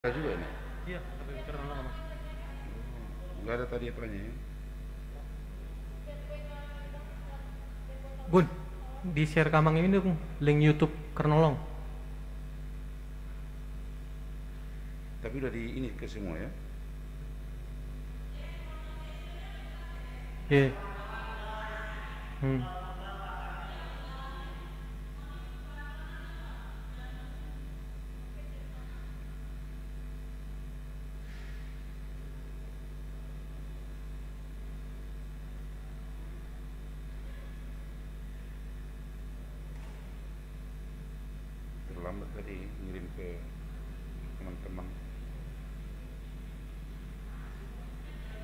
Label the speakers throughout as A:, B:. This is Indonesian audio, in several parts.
A: Ada juga nih.
B: Iya, tapi karena lama.
A: Nggak ada tadi apanya ya.
B: Bun, di share kamang ini dong link YouTube Kernolong.
A: Tapi udah di ini ke semua ya.
B: Iya. Hmm.
A: Terlambat tadi ngirim ke teman-teman.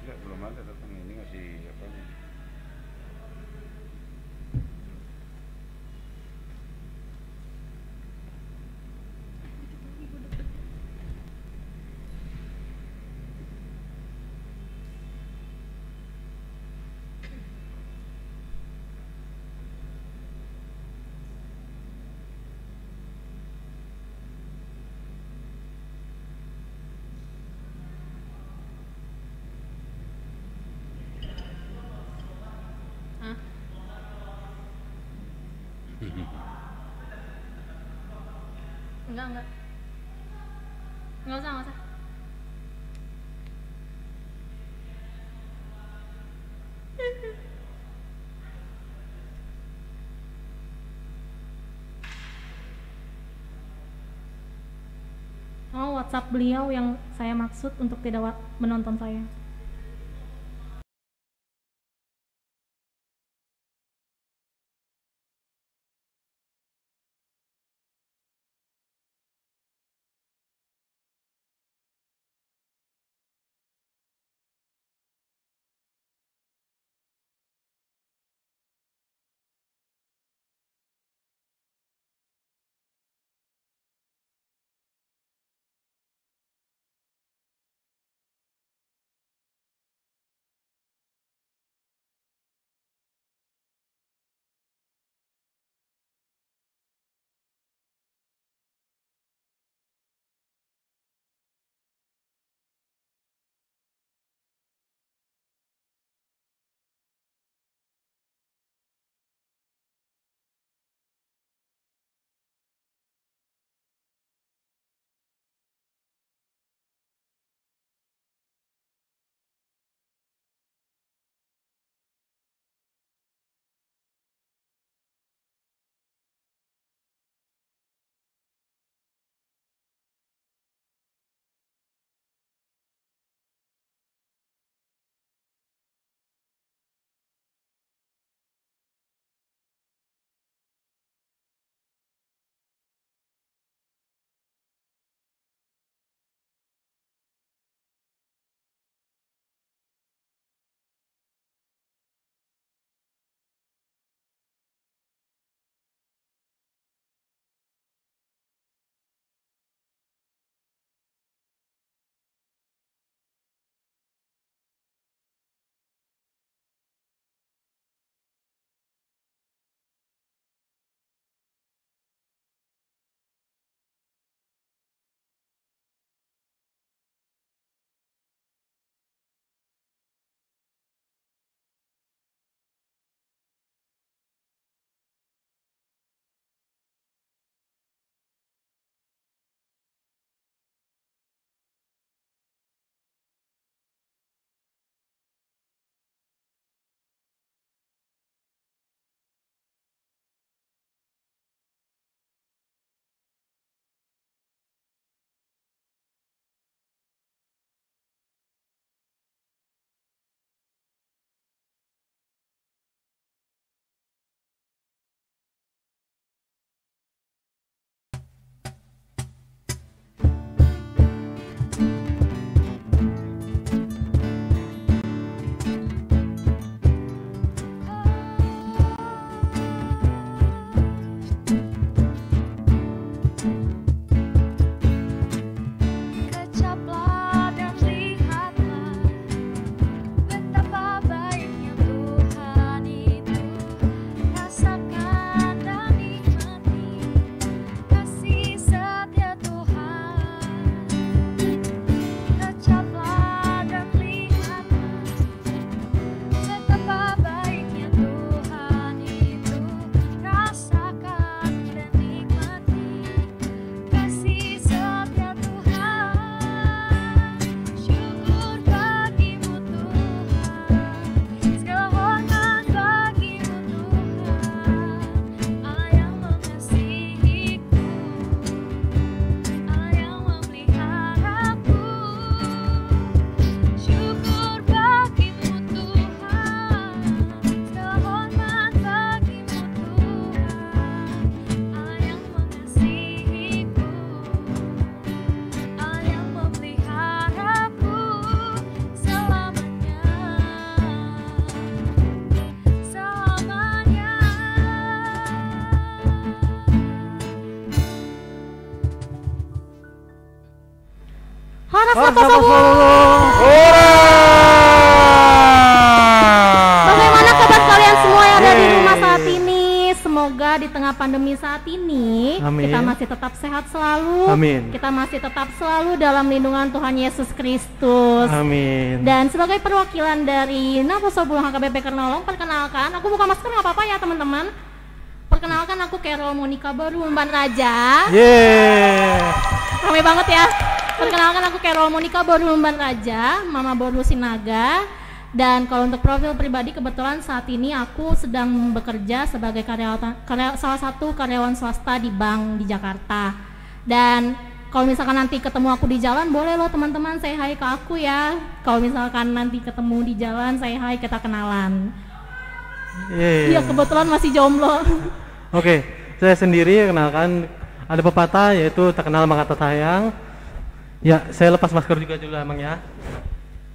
A: Enggak, belum ada datang, ini masih apa nih.
C: Hah? Enggak. Enggak usah. Oh, WhatsApp beliau yang saya maksud untuk tidak menonton saya. Bagaimana kabar kalian semua yang ada di rumah saat ini? Semoga di tengah pandemi saat ini kita masih tetap sehat selalu.
B: Amin.
C: Kita masih tetap selalu dalam lindungan Tuhan Yesus Kristus.
B: Amin.
C: Dan sebagai perwakilan dari Naposobul HKBP Kernolong, perkenalkan, aku buka masker nggak apa-apa ya teman-teman. Perkenalkan, aku Carol Monica Baru Umban Raja. Ramai banget ya. Perkenalkan, aku Carol Monica Baru Umban Raja, Mama Boru Sinaga. Dan kalau untuk profil pribadi, kebetulan saat ini aku sedang bekerja sebagai salah satu karyawan swasta di bank di Jakarta. Dan kalau misalkan nanti ketemu aku di jalan, boleh loh teman-teman say hi ke aku ya. Kalau misalkan nanti ketemu di jalan, say hi, kita kenalan. Iya, kebetulan masih jomblo.
B: Oke, saya sendiri kenalkan, ada pepatah yaitu tak kenal maka tak sayang. Ya, saya lepas masker juga dulu emang ya.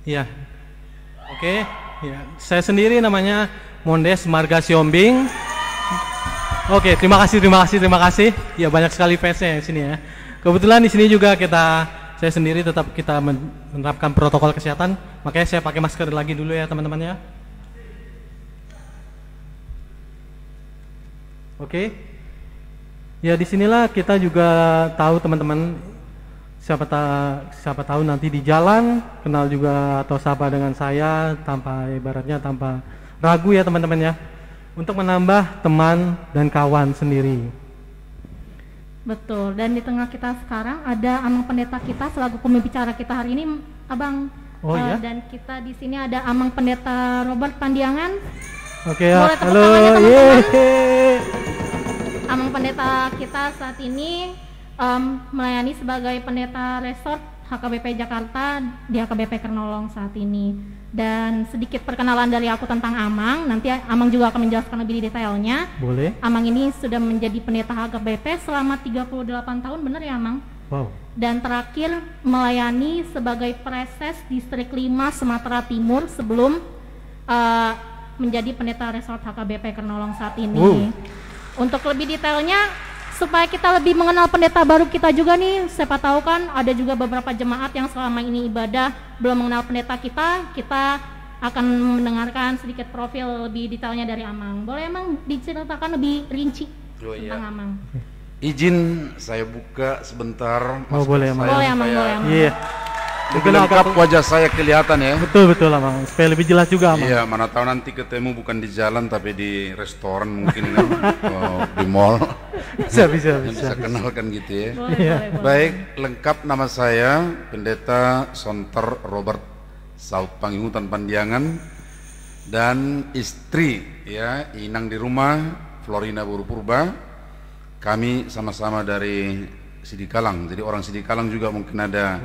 B: Iya. Oke, ya. Saya sendiri namanya Mondes Marga Siombing. Oke, terima kasih. Ya, banyak sekali fansnya di sini ya. Kebetulan di sini juga saya sendiri tetap kita menerapkan protokol kesehatan, makanya saya pakai masker lagi dulu ya teman-teman ya. Oke, ya disinilah kita juga tahu teman-teman, siapa tahu nanti di jalan kenal juga atau sapa dengan saya tanpa ragu ya teman-teman ya, untuk menambah teman dan kawan sendiri.
C: Betul, dan di tengah kita sekarang ada Amang Pendeta kita selaku pembicara kita hari ini, Abang.
B: Oh ya.
C: Dan kita di sini ada Amang Pendeta Robert Pandiangan.
B: Oke ya,
C: boleh tepuk
B: halo.
C: tangannya teman-teman. Amang Pendeta kita saat ini melayani sebagai pendeta resort HKBP Jakarta di HKBP Kernolong saat ini. Dan sedikit perkenalan dari aku tentang Amang, nanti Amang juga akan menjelaskan lebih detailnya.
B: Boleh.
C: Amang ini sudah menjadi pendeta HKBP selama 38 tahun, benar ya Amang?
B: Wow.
C: Dan terakhir melayani sebagai preses distrik 5 Sumatera Timur sebelum menjadi pendeta resort HKBP Kernolong saat ini. Untuk lebih detailnya, supaya kita lebih mengenal pendeta baru kita juga nih, siapa tahu kan ada juga beberapa jemaat yang selama ini ibadah belum mengenal pendeta kita akan mendengarkan sedikit profil lebih detailnya dari Amang. Boleh Amang diceritakan lebih rinci tentang Amang?
A: Izin saya buka sebentar.
B: Boleh Amang.
C: Boleh Amang.
B: Iya.
A: Lebih lengkap wajah saya kelihatan ya.
B: Betul Amang, supaya lebih jelas juga Amang.
A: Iya, mana tahu nanti ketemu bukan di jalan tapi di restoran mungkin kan, di mall. Bisa kenalkan gitu ya.
C: Boleh.
A: Baik, lengkap nama saya Pendeta Sonter Robert Saud Pangingutan Pandiangan, dan istri ya Inang di rumah Florina Buru Purba. Kami sama-sama dari Sidikalang, jadi orang Sidikalang juga mungkin ada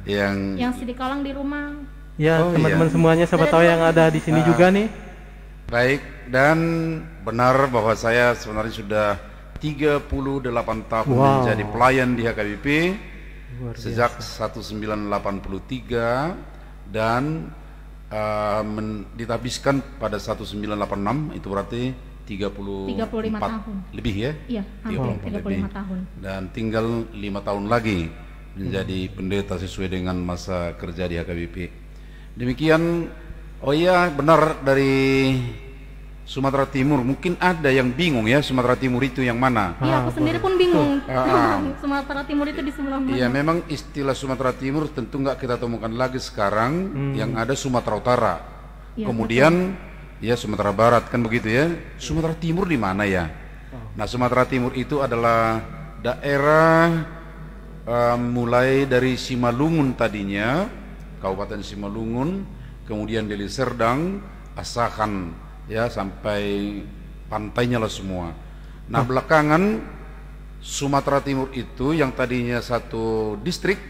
A: yang
C: Sidikalang di rumah.
B: Ya, teman-teman semuanya siapa tahu yang ada di sini juga nih.
A: Baik, dan benar bahwa saya sebenarnya sudah 38 tahun menjadi pelayan di HKBP sejak 1983 dan ditabiskan pada 1986, itu berarti 35
C: tahun
A: lebih ya?
C: Iya, hampir 35 tahun.
A: Dan tinggal 5 tahun lagi menjadi pendeta sesuai dengan masa kerja di HKBP. Demikian. Oh iya, benar, dari Sumatera Timur. Mungkin ada yang bingung ya, Sumatera Timur itu yang mana?
C: Iya, aku sendiri pun bingung. Sumatera Timur itu di sebelah mana?
A: Iya, memang istilah Sumatera Timur tentu nggak kita temukan lagi sekarang. Yang ada Sumatera Utara. Ya, kemudian ya Sumatera Barat, kan begitu ya. Sumatera Timur di mana ya? Nah, Sumatera Timur itu adalah daerah mulai dari Simalungun tadinya, Kabupaten Simalungun, kemudian Deli Serdang, Asahan, ya sampai pantainya lah semua. Nah, belakangan Sumatera Timur itu yang tadinya satu distrik,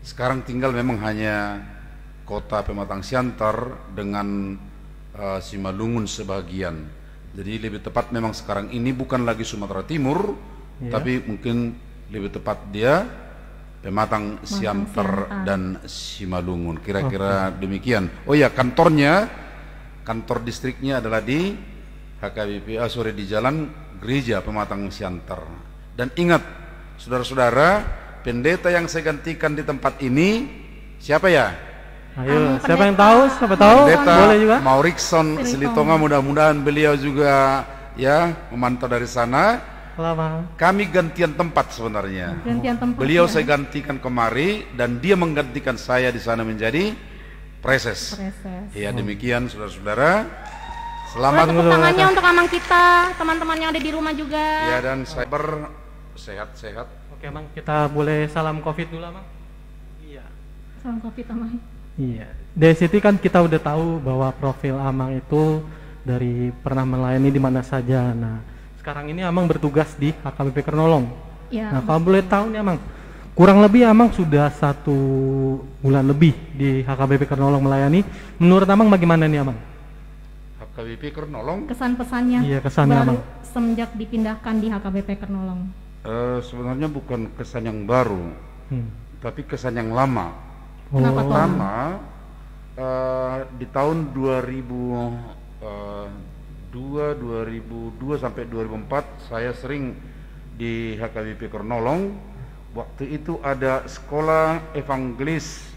A: sekarang tinggal memang hanya kota Pematang Siantar dengan Simalungun sebagian. Jadi lebih tepat memang sekarang ini bukan lagi Sumatera Timur, tapi mungkin lebih tepat dia Pematang Siantar dan Simalungun, kira-kira demikian. Oh ya, kantor distriknya adalah di HKBP, di Jalan Gereja Pematang Siantar. Dan ingat saudara-saudara, pendeta yang saya gantikan di tempat ini siapa ya?
B: Ayo, siapa yang tahu? Siapa tahu?
A: Pendeta
B: Boleh juga.
A: Maurikson Silitonga, mudah-mudahan beliau juga ya memantau dari sana.
B: Lama.
A: Kami gantian tempat sebenarnya.
C: Gantian tempat.
A: Beliau saya gantikan kemari dan dia menggantikan saya di sana menjadi preses. Ya demikian saudara-saudara. Selamat
C: tepuk tangannya untuk amang kita, teman-teman yang ada di rumah juga.
A: Ya, dan saya sehat-sehat.
B: Oke, Amang, kita boleh salam Covid dulu, Amang? Iya.
C: Salam Covid, Amang.
B: Iya. Dari situ kan kita udah tahu bahwa profil Amang itu dari pernah melayani di mana saja. Nah, sekarang ini Amang bertugas di HKBP Kernolong.
C: Iya.
B: Nah, kalau boleh tahu nih, Amang, kurang lebih Amang sudah 1 bulan lebih di HKBP Kernolong melayani. Menurut Amang bagaimana nih, Amang?
A: HKBP Kernolong.
C: Kesan-pesannya.
B: Iya, kesannya
C: baru
B: Amang.
C: Semenjak dipindahkan di HKBP Kernolong.
A: Sebenarnya bukan kesan yang baru, tapi kesan yang lama.
C: Kenapa tuh?
A: Pertama, di tahun 2002 sampai 2004 saya sering di HKBP Kernolong. Waktu itu ada sekolah evangelis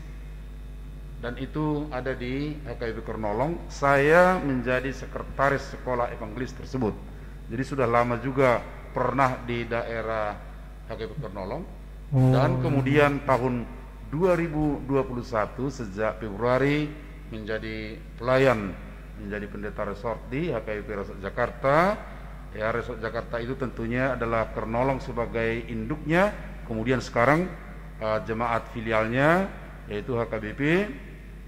A: dan itu ada di HKBP Kernolong. Saya menjadi sekretaris sekolah evangelis tersebut. Jadi sudah lama juga pernah di daerah HKBP Kernolong. Dan kemudian tahun 2021 sejak Februari menjadi pelayan, menjadi pendeta resort di HKBP Resort Jakarta. Ya, Resort Jakarta itu tentunya adalah Kernolong sebagai induknya. Kemudian sekarang jemaat filialnya yaitu HKBP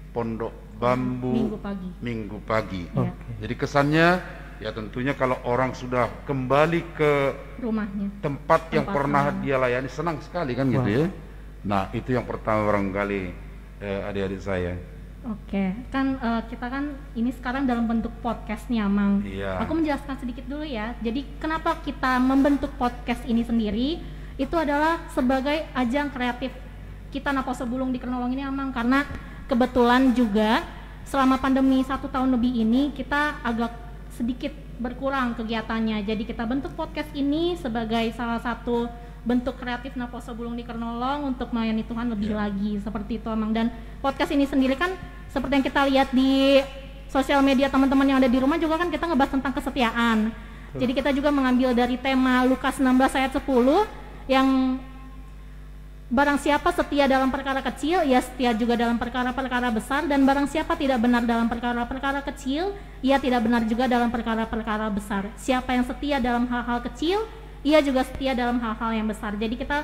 A: Pondok Bambu Minggu Pagi. Jadi kesannya ya tentunya kalau orang sudah kembali ke
C: rumahnya,
A: tempat yang pernah dia layani, senang sekali kan gitu ya. Nah itu yang pertama barangkali adik-adik saya.
C: Oke, kan kita kan ini sekarang dalam bentuk podcast nih, Amang.
A: Iya.
C: Aku menjelaskan sedikit dulu ya. Jadi kenapa kita membentuk podcast ini sendiri? Itu adalah sebagai ajang kreatif kita Naposo Bulung di Kernolong ini, Amang. Karena kebetulan juga selama pandemi 1 tahun lebih ini kita agak sedikit berkurang kegiatannya. Jadi kita bentuk podcast ini sebagai salah satu bentuk kreatif Naposo Bulung di Kernolong untuk melayani Tuhan lebih lagi, seperti itu, Amang. Dan podcast ini sendiri kan seperti yang kita lihat di sosial media teman-teman yang ada di rumah juga kan kita ngebahas tentang kesetiaan. Jadi kita juga mengambil dari tema Lukas 16 ayat 10 yang barang siapa setia dalam perkara kecil, ia setia juga dalam perkara-perkara besar, dan barang siapa tidak benar dalam perkara-perkara kecil, ia tidak benar juga dalam perkara-perkara besar. Siapa yang setia dalam hal-hal kecil, ia juga setia dalam hal-hal yang besar. Jadi kita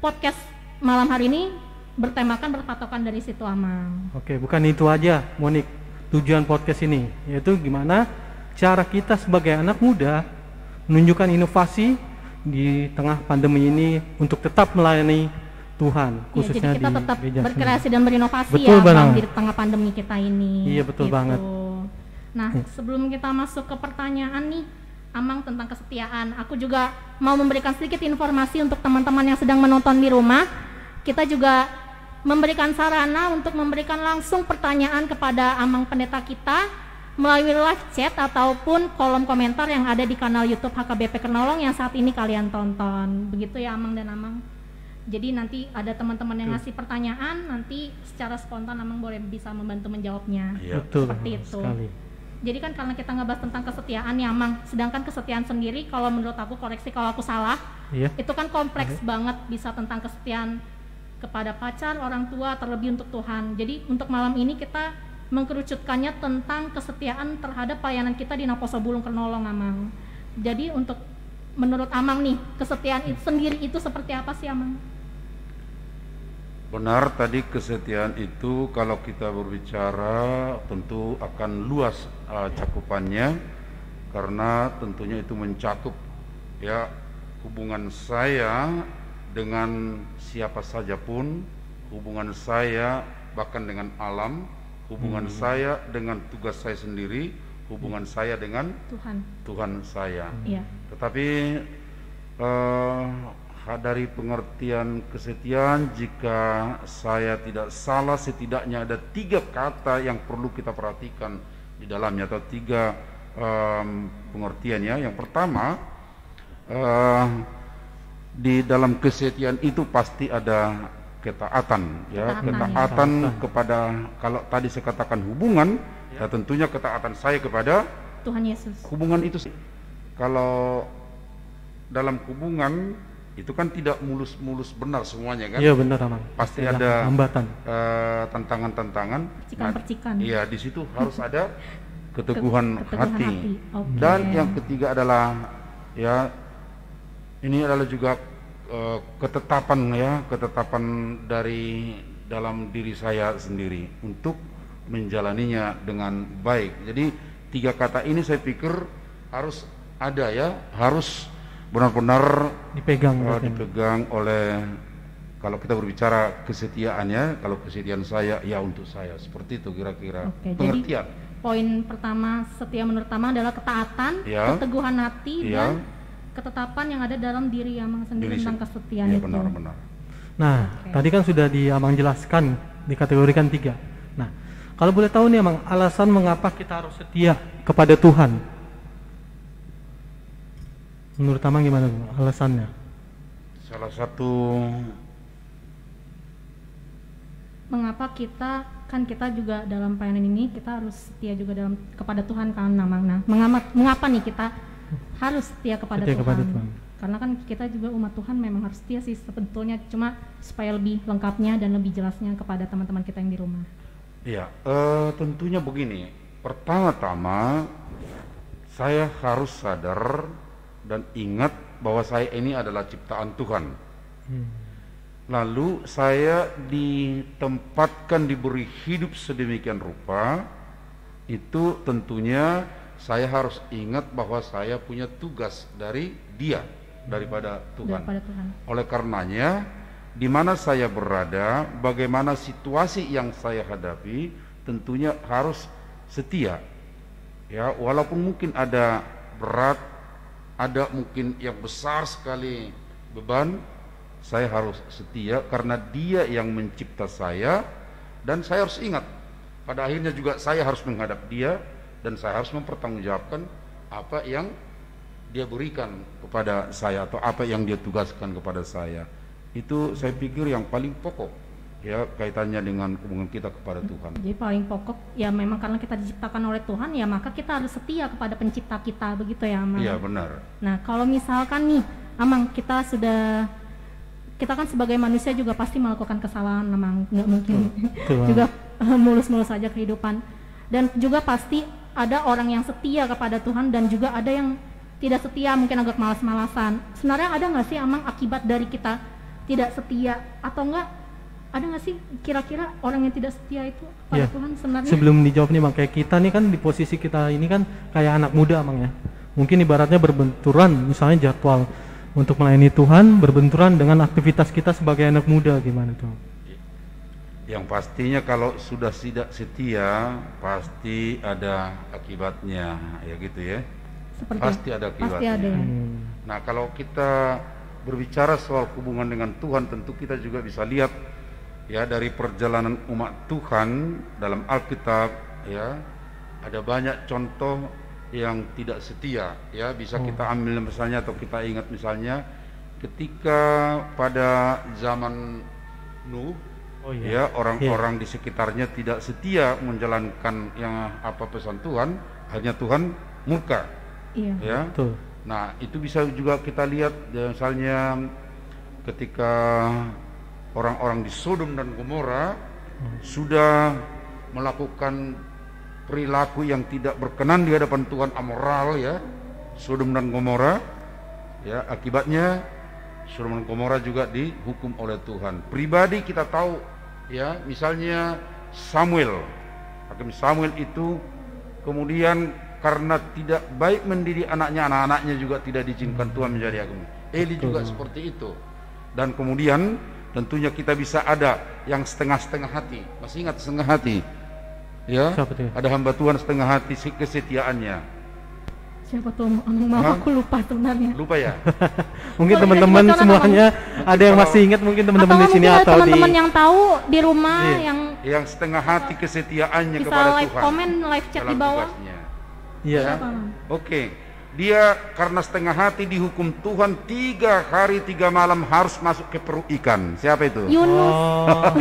C: podcast malam hari ini berpatokan dari situ, Amang.
B: Oke, bukan itu aja, Monik. Tujuan podcast ini yaitu gimana cara kita sebagai anak muda menunjukkan inovasi di tengah pandemi ini untuk tetap melayani Tuhan, khususnya
C: jadi kita tetap berkreasi dan berinovasi,
B: betul,
C: ya, Bang, di tengah pandemi kita ini.
B: Iya, betul gitu banget.
C: Nah, sebelum kita masuk ke pertanyaan nih, Amang, tentang kesetiaan, aku juga mau memberikan sedikit informasi untuk teman-teman yang sedang menonton di rumah. Kita juga memberikan sarana untuk memberikan langsung pertanyaan kepada Amang pendeta kita melalui live chat ataupun kolom komentar yang ada di kanal YouTube HKBP Kernolong yang saat ini kalian tonton. Begitu ya, Amang dan Amang. Jadi nanti ada teman-teman yang ngasih pertanyaan, nanti secara spontan Amang boleh bisa membantu menjawabnya.
B: Betul,
C: seperti itu.
B: Sekali.
C: Jadi kan karena kita ngebahas tentang kesetiaan ya, Amang. Sedangkan kesetiaan sendiri, kalau menurut aku, koreksi kalau aku salah, itu kan kompleks banget, bisa tentang kesetiaan kepada pacar, orang tua, terlebih untuk Tuhan. Jadi untuk malam ini kita mengkerucutkannya tentang kesetiaan terhadap pelayanan kita di Naposo Bulung Kernolong, Amang. Jadi untuk menurut Amang nih, kesetiaan itu sendiri itu seperti apa sih, Amang?
A: Benar, tadi kesetiaan itu kalau kita berbicara tentu akan luas cakupannya, karena tentunya itu mencakup ya hubungan saya dengan siapa saja pun, hubungan saya bahkan dengan alam, hubungan saya dengan tugas saya sendiri, hubungan saya dengan Tuhan saya. Tetapi dari pengertian kesetiaan, jika saya tidak salah, setidaknya ada 3 kata yang perlu kita perhatikan di dalamnya, atau 3 pengertiannya. Yang pertama, di dalam kesetiaan itu pasti ada ketaatan, ya, ketaatan kepada, kalau tadi saya katakan hubungan, ya tentunya ketaatan saya kepada
C: Tuhan Yesus.
A: Hubungan itu, kalau dalam hubungan itu kan tidak mulus-mulus benar semuanya kan?
B: Iya benar, Amang.
A: Pasti ada
B: hambatan,
A: tantangan-tantangan.
C: Percikan-percikan.
A: Iya, di situ harus ada keteguhan hati.
C: Okay.
A: Dan yang ketiga adalah, ya, ini adalah juga ketetapan, ya, ketetapan dari dalam diri saya sendiri untuk menjalaninya dengan baik. Jadi 3 kata ini saya pikir harus ada, ya, harus benar-benar dipegang oleh, kalau kita berbicara kesetiaannya, kalau kesetiaan saya ya untuk saya, seperti itu kira-kira. Pengertian.
C: Jadi poin pertama, setia menurut Amang adalah ketaatan,
A: ya,
C: keteguhan hati, ya, dan ketetapan yang ada dalam diri Amang sendiri tentang kesetiaan
A: ya,
C: itu.
A: Benar-benar.
B: Nah, tadi kan sudah Amang jelaskan, dikategorikan 3. Nah, kalau boleh tahu nih Amang, alasan mengapa kita harus setia kepada Tuhan? Menurut Amang gimana alasannya?
A: Salah satu,
C: mengapa kita juga dalam pelayanan ini kita harus setia juga kepada Tuhan kan, Amang. Nah, mengapa nih kita harus setia kepada Tuhan? Karena kan kita juga umat Tuhan memang harus setia sih sebetulnya, cuma supaya lebih lengkapnya dan lebih jelasnya kepada teman-teman kita yang di rumah.
A: Iya, tentunya begini. Pertama-tama saya harus sadar dan ingat bahwa saya ini adalah ciptaan Tuhan. Lalu saya ditempatkan, diberi hidup sedemikian rupa, itu tentunya saya harus ingat bahwa saya punya tugas dari Dia, daripada Tuhan. Oleh karenanya, di mana saya berada, bagaimana situasi yang saya hadapi, tentunya harus setia. Ya, walaupun mungkin ada berat, ada mungkin yang besar sekali beban, saya harus setia karena Dia yang mencipta saya, dan saya harus ingat pada akhirnya juga saya harus menghadap Dia dan saya harus mempertanggungjawabkan apa yang Dia berikan kepada saya atau apa yang Dia tugaskan kepada saya. Itu saya pikir yang paling pokok, ya, kaitannya dengan hubungan kita kepada Tuhan.
C: Jadi paling pokok ya memang karena kita diciptakan oleh Tuhan, ya maka kita harus setia kepada pencipta kita, begitu ya Amang?
A: Iya benar.
C: Nah kalau misalkan nih Amang, kita kan sebagai manusia juga pasti melakukan kesalahan, Amang, nggak mungkin juga mulus-mulus saja kehidupan, dan juga pasti ada orang yang setia kepada Tuhan dan juga ada yang tidak setia, mungkin agak malas-malasan. Sebenarnya ada nggak sih Amang akibat dari kita tidak setia, atau enggak ada nggak sih kira-kira orang yang tidak setia itu pada Tuhan sebenarnya? Sebelum
B: dijawab nih Bang, kayak kita nih kan di posisi kita ini kan kayak anak muda Bang ya, mungkin ibaratnya berbenturan, misalnya jadwal untuk melayani Tuhan berbenturan dengan aktivitas kita sebagai anak muda, gimana tuh?
A: Yang pastinya kalau sudah tidak setia pasti ada akibatnya, ya gitu ya. Pasti ada akibatnya. Pasti ada. Nah kalau kita berbicara soal hubungan dengan Tuhan, tentu kita juga bisa lihat ya dari perjalanan umat Tuhan dalam Alkitab, ya ada banyak contoh yang tidak setia, ya bisa kita ambil misalnya, atau kita ingat misalnya ketika pada zaman Nuh, ya orang-orang di sekitarnya tidak setia menjalankan yang apa pesan Tuhan, akhirnya Tuhan murka. Ya. Betul. Nah itu bisa juga kita lihat ya, misalnya ketika orang-orang di Sodom dan Gomora sudah melakukan perilaku yang tidak berkenan di hadapan Tuhan, amoral ya, Sodom dan Gomora, ya akibatnya Sodom dan Gomora juga dihukum oleh Tuhan. Pribadi kita tahu ya, misalnya Hakim Samuel itu kemudian karena tidak baik mendidik anaknya, anak-anaknya juga tidak diizinkan Tuhan menjadi hakim. Eli juga seperti itu. Dan kemudian tentunya kita bisa ada yang setengah-setengah hati. Masih ingat setengah hati? Ya, ada hamba Tuhan setengah hati kesetiaannya.
C: Siapa tuh? Aku lupa sebenarnya.
A: Lupa ya?
B: Mungkin teman-teman semuanya ada yang masih ingat, mungkin teman-teman di sini atau
C: teman-teman yang tahu di rumah
A: yang setengah hati kesetiaannya
C: bisa
A: kepada
C: live
A: Tuhan.
C: Komen, live chat di bawah.
A: Iya. Oke. dia karena setengah hati dihukum Tuhan 3 hari 3 malam harus masuk ke perut ikan. Siapa itu?
C: Yunus.
B: Oh.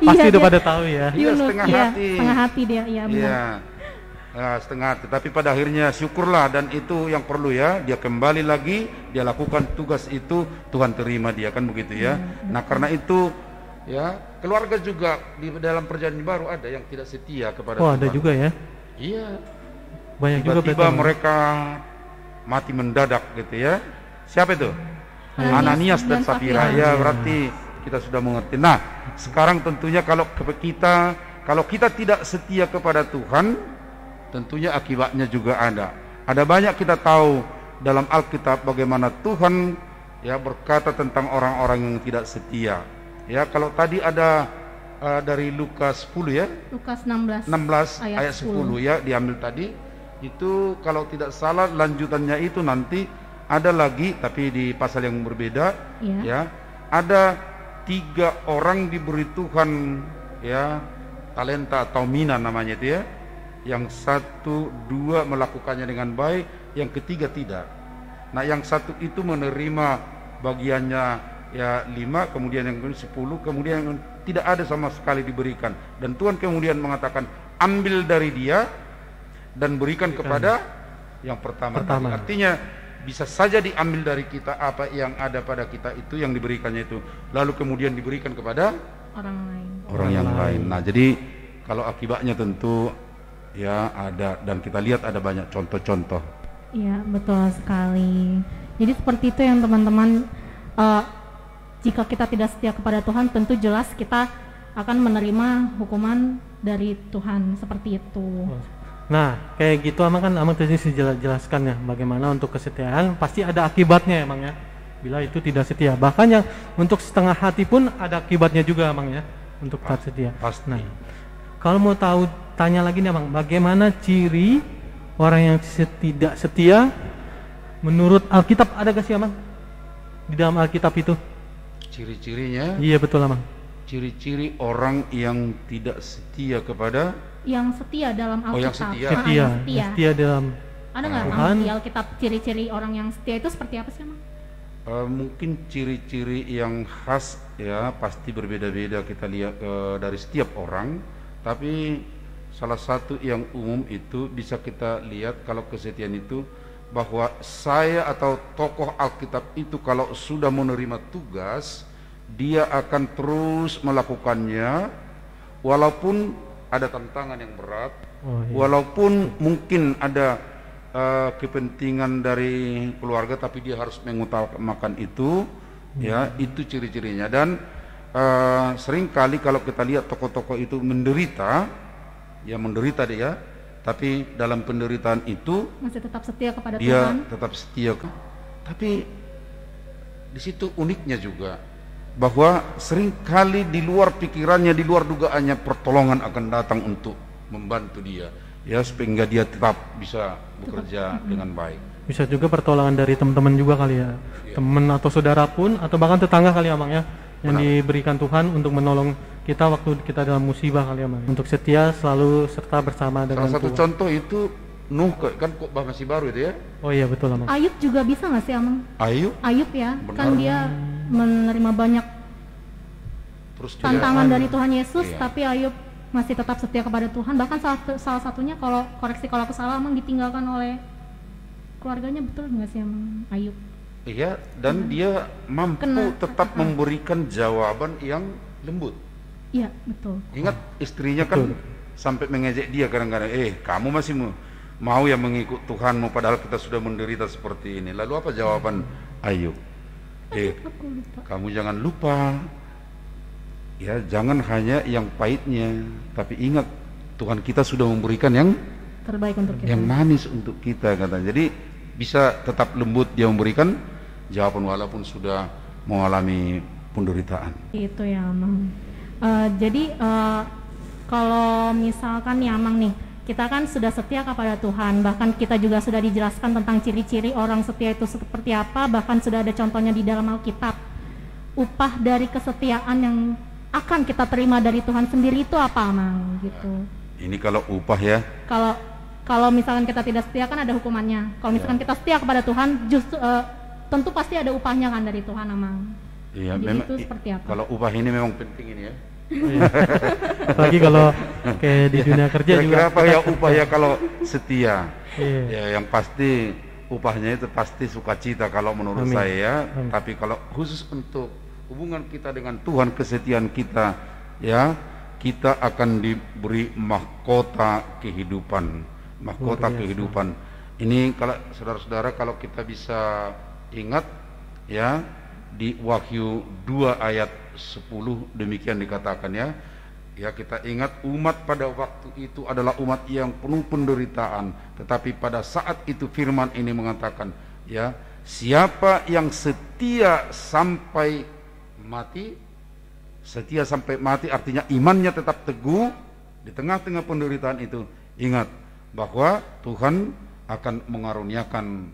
B: Pasti udah pada tahu ya.
A: Iya,
C: Yunus,
A: setengah
C: iya,
A: hati.
C: setengah hati dia, iya benar.
A: Iya. Nah, setengah hati, tapi pada akhirnya syukurlah, dan itu yang perlu ya, dia kembali lagi, dia lakukan tugas itu, Tuhan terima dia, kan begitu ya. Nah, karena itu ya, keluarga juga di dalam perjanjian baru ada yang tidak setia kepada Tuhan.
B: Ada juga ya.
A: Iya.
B: Banyak juga
A: tiba-tiba mereka mati mendadak gitu ya. Siapa itu? Ananias dan Safira. Ya, berarti kita sudah mengerti. Nah, sekarang tentunya kalau kita tidak setia kepada Tuhan, tentunya akibatnya juga ada. Ada banyak kita tahu dalam Alkitab bagaimana Tuhan ya berkata tentang orang-orang yang tidak setia. Ya, kalau tadi ada dari Lukas 10 ya.
C: Lukas 16
A: ayat 10 ya diambil tadi. Itu kalau tidak salah lanjutannya itu nanti ada lagi, tapi di pasal yang berbeda ya. Ada 3 orang diberi Tuhan ya talenta atau mina namanya itu ya. Yang 1, 2 melakukannya dengan baik, yang ketiga tidak. Nah, yang 1 itu menerima bagiannya ya 5, kemudian yang 10, kemudian yang tidak ada sama sekali diberikan. Dan Tuhan kemudian mengatakan, ambil dari dia dan berikan kepada yang pertama. Artinya bisa saja diambil dari kita apa yang ada pada kita itu, yang diberikannya itu, lalu kemudian diberikan kepada orang yang lain. Nah, jadi kalau akibatnya tentu ya ada, dan kita lihat ada banyak contoh-contoh.
C: Iya, betul sekali. Jadi seperti itu yang teman-teman, jika kita tidak setia kepada Tuhan, tentu jelas kita akan menerima hukuman dari Tuhan, seperti itu.
B: Nah, kayak gitu Amang tadi jelaskan ya, bagaimana untuk kesetiaan pasti ada akibatnya emang ya. Bila itu tidak setia, bahkan yang untuk setengah hati pun ada akibatnya juga Amang ya, untuk tak setia.
A: Pasti.
B: Nah, kalau mau tahu, tanya lagi nih Amang, bagaimana ciri orang yang tidak setia menurut Alkitab, ada gak sih Amang di dalam Alkitab itu?
A: Ciri-cirinya?
B: Iya betul Amang.
A: Ciri-ciri orang yang tidak setia kepada,
C: yang setia dalam Alkitab.
A: yang setia.
B: Setia dalam
C: ada nggak Amang di Alkitab ciri-ciri orang yang setia itu seperti apa sih Amang?
A: Mungkin ciri-ciri yang khas ya pasti berbeda-beda kita lihat dari setiap orang, tapi salah satu yang umum itu bisa kita lihat kalau kesetiaan itu, bahwa saya atau tokoh Alkitab itu kalau sudah menerima tugas, dia akan terus melakukannya walaupun ada tantangan yang berat, walaupun mungkin ada kepentingan dari keluarga, tapi dia harus mengutamakan itu. Ya, itu ciri-cirinya. Dan seringkali kalau kita lihat tokoh-tokoh itu menderita, ya menderita dia, tapi dalam penderitaan itu
C: masih tetap setia kepada
A: dia
C: Tuhan.
A: tetap setia. Tapi di situ uniknya juga, bahwa seringkali di luar pikirannya, di luar dugaannya, pertolongan akan datang untuk membantu dia, ya sehingga dia tetap bisa bekerja dengan baik.
B: Bisa juga pertolongan dari teman-teman juga kali ya, teman atau saudara pun, atau bahkan tetangga kali ya Amang ya, yang diberikan Tuhan untuk menolong kita waktu kita dalam musibah kali ya Amang. Untuk setia selalu serta bersama dengan Tuhan. Salah
A: satu contoh itu Nuh, kan khotbah masih baru itu ya.
B: Oh iya betul Amang.
C: Ayub juga bisa nggak sih Amang?
A: Ayub
C: ya.
A: Benar.
C: Kan dia menerima banyak tantangan dari Tuhan Yesus, tapi Ayub masih tetap setia kepada Tuhan. Bahkan salah satunya, kalau koreksi kalau aku salah Amang, ditinggalkan oleh keluarganya, betul nggak sih Amang? Ayub.
A: Iya, dan dia mampu tetap memberikan jawaban yang lembut.
C: Iya, betul.
A: Ingat istrinya kan sampai mengejek dia kadang-kadang, kamu masih mau ya mengikut Tuhanmu padahal kita sudah menderita seperti ini. Lalu apa jawaban Ayub? Kamu jangan lupa, ya jangan hanya yang pahitnya, tapi ingat Tuhan kita sudah memberikan yang
C: terbaik untuk kita,
A: yang manis untuk kita, kata. Jadi bisa tetap lembut dia memberikan jawaban walaupun sudah mengalami penderitaan.
C: Itu ya Amang. Jadi kalau misalkan ya Amang nih, kita kan sudah setia kepada Tuhan, bahkan kita juga sudah dijelaskan tentang ciri-ciri orang setia itu seperti apa, bahkan sudah ada contohnya di dalam Alkitab. Upah dari kesetiaan yang akan kita terima dari Tuhan sendiri itu apa Amang gitu?
A: Ini kalau upah ya.
C: Kalau kalau misalkan kita tidak setia kan ada hukumannya. Kalau misalkan kita setia kepada Tuhan, justru tentu pasti ada upahnya kan dari Tuhan, Amang.
A: Iya,
C: jadi
A: memang
C: itu seperti apa?
A: Kalau upah ini memang penting ini ya.
B: Apalagi kalau kayak di dunia kerja juga.
A: Kira-kira apa ya upah ya kalau setia?
B: Iya.
A: Ya, yang pasti upahnya itu pasti sukacita kalau menurut
B: Amin.
A: saya ya.
B: Amin.
A: Tapi kalau khusus untuk hubungan kita dengan Tuhan, kesetiaan kita, ya, kita akan diberi mahkota kehidupan. Mahkota kehidupan. Ini kalau saudara-saudara, kalau kita bisa ingat ya, di Wahyu 2 ayat 10 demikian dikatakan ya. Ya, kita ingat umat pada waktu itu adalah umat yang penuh penderitaan, tetapi pada saat itu firman ini mengatakan ya, siapa yang setia sampai mati, setia sampai mati artinya imannya tetap teguh di tengah-tengah penderitaan itu, ingat bahwa Tuhan akan mengaruniakan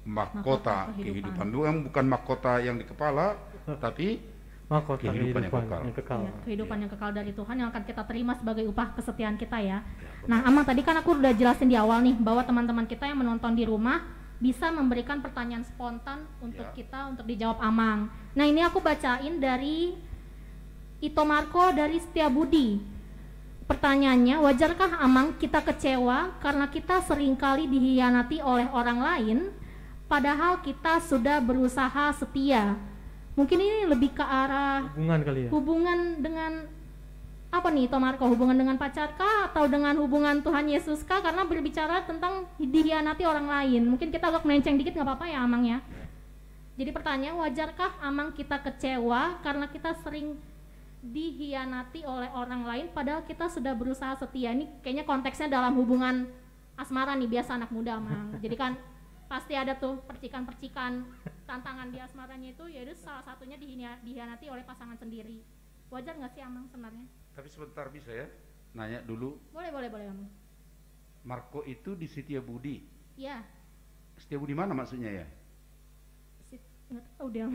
A: mahkota kehidupan. Bukan mahkota yang di kepala, tapi
B: mahkota
A: kehidupan yang kekal.
C: Ya, kehidupan yang kekal dari Tuhan yang akan kita terima sebagai upah kesetiaan kita ya. Nah, Amang, tadi kan aku udah jelasin di awal nih bahwa teman-teman kita yang menonton di rumah bisa memberikan pertanyaan spontan untuk kita untuk dijawab Amang. Nah, ini aku bacain dari Ito Marco dari Setiabudi. Pertanyaannya, wajarkah Amang kita kecewa karena kita seringkali dihianati oleh orang lain padahal kita sudah berusaha setia? Mungkin ini lebih ke arah
B: hubungan kali ya.
C: Hubungan dengan apa nih, Tomarko? Hubungan dengan pacar kah atau dengan hubungan Tuhan Yesus kah? Karena berbicara tentang dihianati orang lain. Mungkin kita agak melenceng dikit, nggak apa-apa ya, Amang ya. Jadi pertanyaan, wajarkah Amang kita kecewa karena kita sering dihianati oleh orang lain padahal kita sudah berusaha setia? Ini kayaknya konteksnya dalam hubungan asmara nih, biasa anak muda, Amang. Jadi kan pasti ada tuh percikan-percikan tantangan di asmaranya itu, yaitu salah satunya dihianati oleh pasangan sendiri. Wajar nggak sih, Amang, sebenarnya?
A: Tapi sebentar bisa ya nanya dulu.
C: Boleh, Amang.
A: Marco itu di Setiabudi.
C: Iya.
A: Setiabudi mana maksudnya ya?
C: Nggak tahu deh.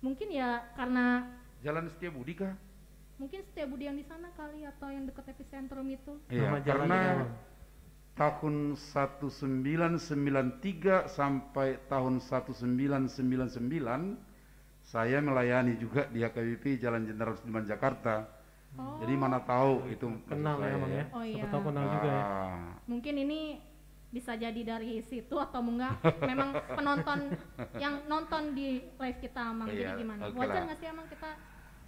C: Mungkin ya karena
A: Jalan Setiabudi kah?
C: mungkin Setiabudi yang di sana kali, atau yang dekat epicentrum itu.
A: Iya, karena tahun 1993 sampai tahun 1999 saya melayani juga di HKBP Jalan Jenderal Sudirman Jakarta. Jadi mana tahu itu
B: kenal ya, Bang ya.
C: Oh iya.
B: Siapa tahu kenal juga ya.
C: Mungkin ini bisa jadi dari situ atau enggak memang penonton yang nonton di live kita, Amang. Jadi gimana? Wajar nggak sih, Amang, kita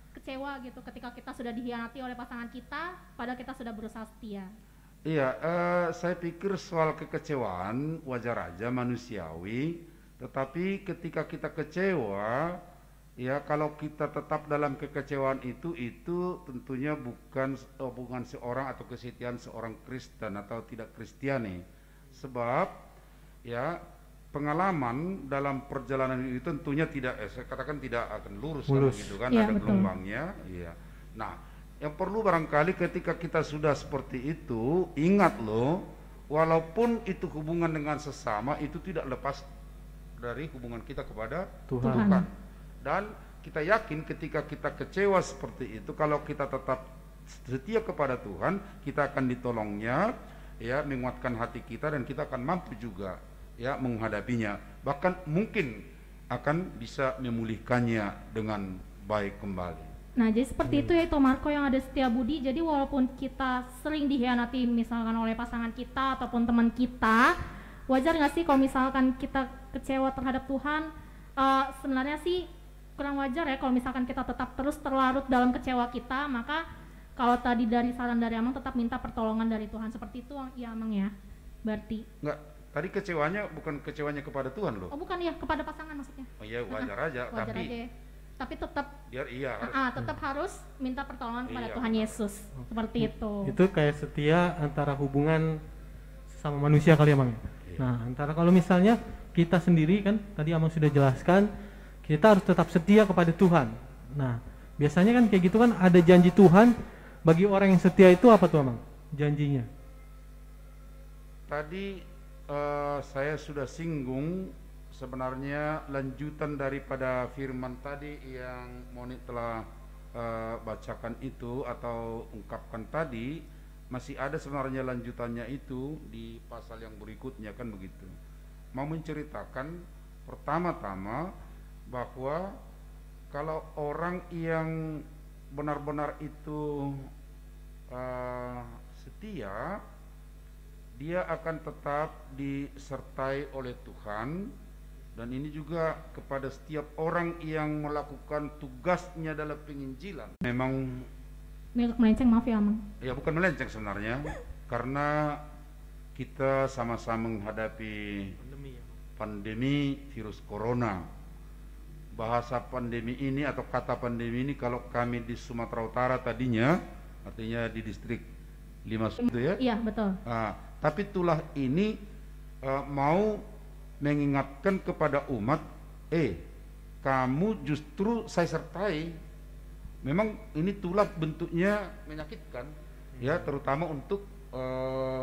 C: kecewa gitu ketika kita sudah dihianati oleh pasangan kita padahal kita sudah berusaha setia?
A: Iya, saya pikir soal kekecewaan wajar aja, manusiawi. Tetapi ketika kita kecewa, ya kalau kita tetap dalam kekecewaan itu tentunya bukan hubungan seorang atau kesetiaan seorang Kristen atau tidak Kristiani. Sebab ya pengalaman dalam perjalanan itu tentunya tidak, saya katakan tidak akan lurus. Kan, gitu kan,
C: ya,
A: ada
C: betul.
A: gelombangnya. Iya. Nah, yang perlu barangkali ketika kita sudah seperti itu, ingat loh, walaupun itu hubungan dengan sesama, itu tidak lepas dari hubungan kita kepada Tuhan. Dan kita yakin ketika kita kecewa seperti itu, kalau kita tetap setia kepada Tuhan, kita akan ditolongnya, ya, menguatkan hati kita, dan kita akan mampu juga ya menghadapinya, bahkan mungkin akan bisa memulihkannya dengan baik kembali.
C: Nah, jadi seperti itu ya, itu Marco yang ada Setiabudi. Jadi walaupun kita sering dihianati misalkan oleh pasangan kita ataupun teman kita, wajar nggak sih kalau misalkan kita kecewa terhadap Tuhan? Sebenarnya sih kurang wajar ya kalau misalkan kita tetap terus terlarut dalam kecewa kita. Maka kalau tadi dari saran dari Amang, tetap minta pertolongan dari Tuhan. Seperti itu ya, Amang ya? Berarti
A: Enggak, tadi kecewanya bukan kecewanya kepada Tuhan loh.
C: oh bukan ya, kepada pasangan maksudnya.
A: Oh iya, wajar aja,
C: Wajar
A: tapi
C: aja ya. Tapi tetap
A: biar
C: tetap harus minta pertolongan kepada
A: Iya.
C: Tuhan Yesus. Seperti itu.
B: Itu kayak setia antara hubungan sama manusia kali ya, Bang. Nah, antara kalau misalnya kita sendiri kan tadi Amang sudah jelaskan, kita harus tetap setia kepada Tuhan. Nah, biasanya kan kayak gitu kan, ada janji Tuhan bagi orang yang setia. Itu apa tuh, Amang? Janjinya?
A: tadi saya sudah singgung sebenarnya lanjutan daripada firman tadi yang Moni telah bacakan itu atau ungkapkan tadi, masih ada sebenarnya lanjutannya itu di pasal yang berikutnya kan begitu. Mau menceritakan pertama-tama bahwa kalau orang yang benar-benar itu setia, dia akan tetap disertai oleh Tuhan. Dan ini juga kepada setiap orang yang melakukan tugasnya dalam penginjilan. Memang
C: melenceng, maaf ya Mang.
A: Ya bukan melenceng sebenarnya, karena kita sama-sama menghadapi pandemi virus corona. Bahasa pandemi ini atau kata pandemi ini kalau kami di Sumatera Utara tadinya, artinya di distrik 5 itu ya.
C: Iya betul.
A: Tapi itulah ini mau mengingatkan kepada umat, kamu justru saya sertai. Memang ini tulah bentuknya menyakitkan, ya terutama untuk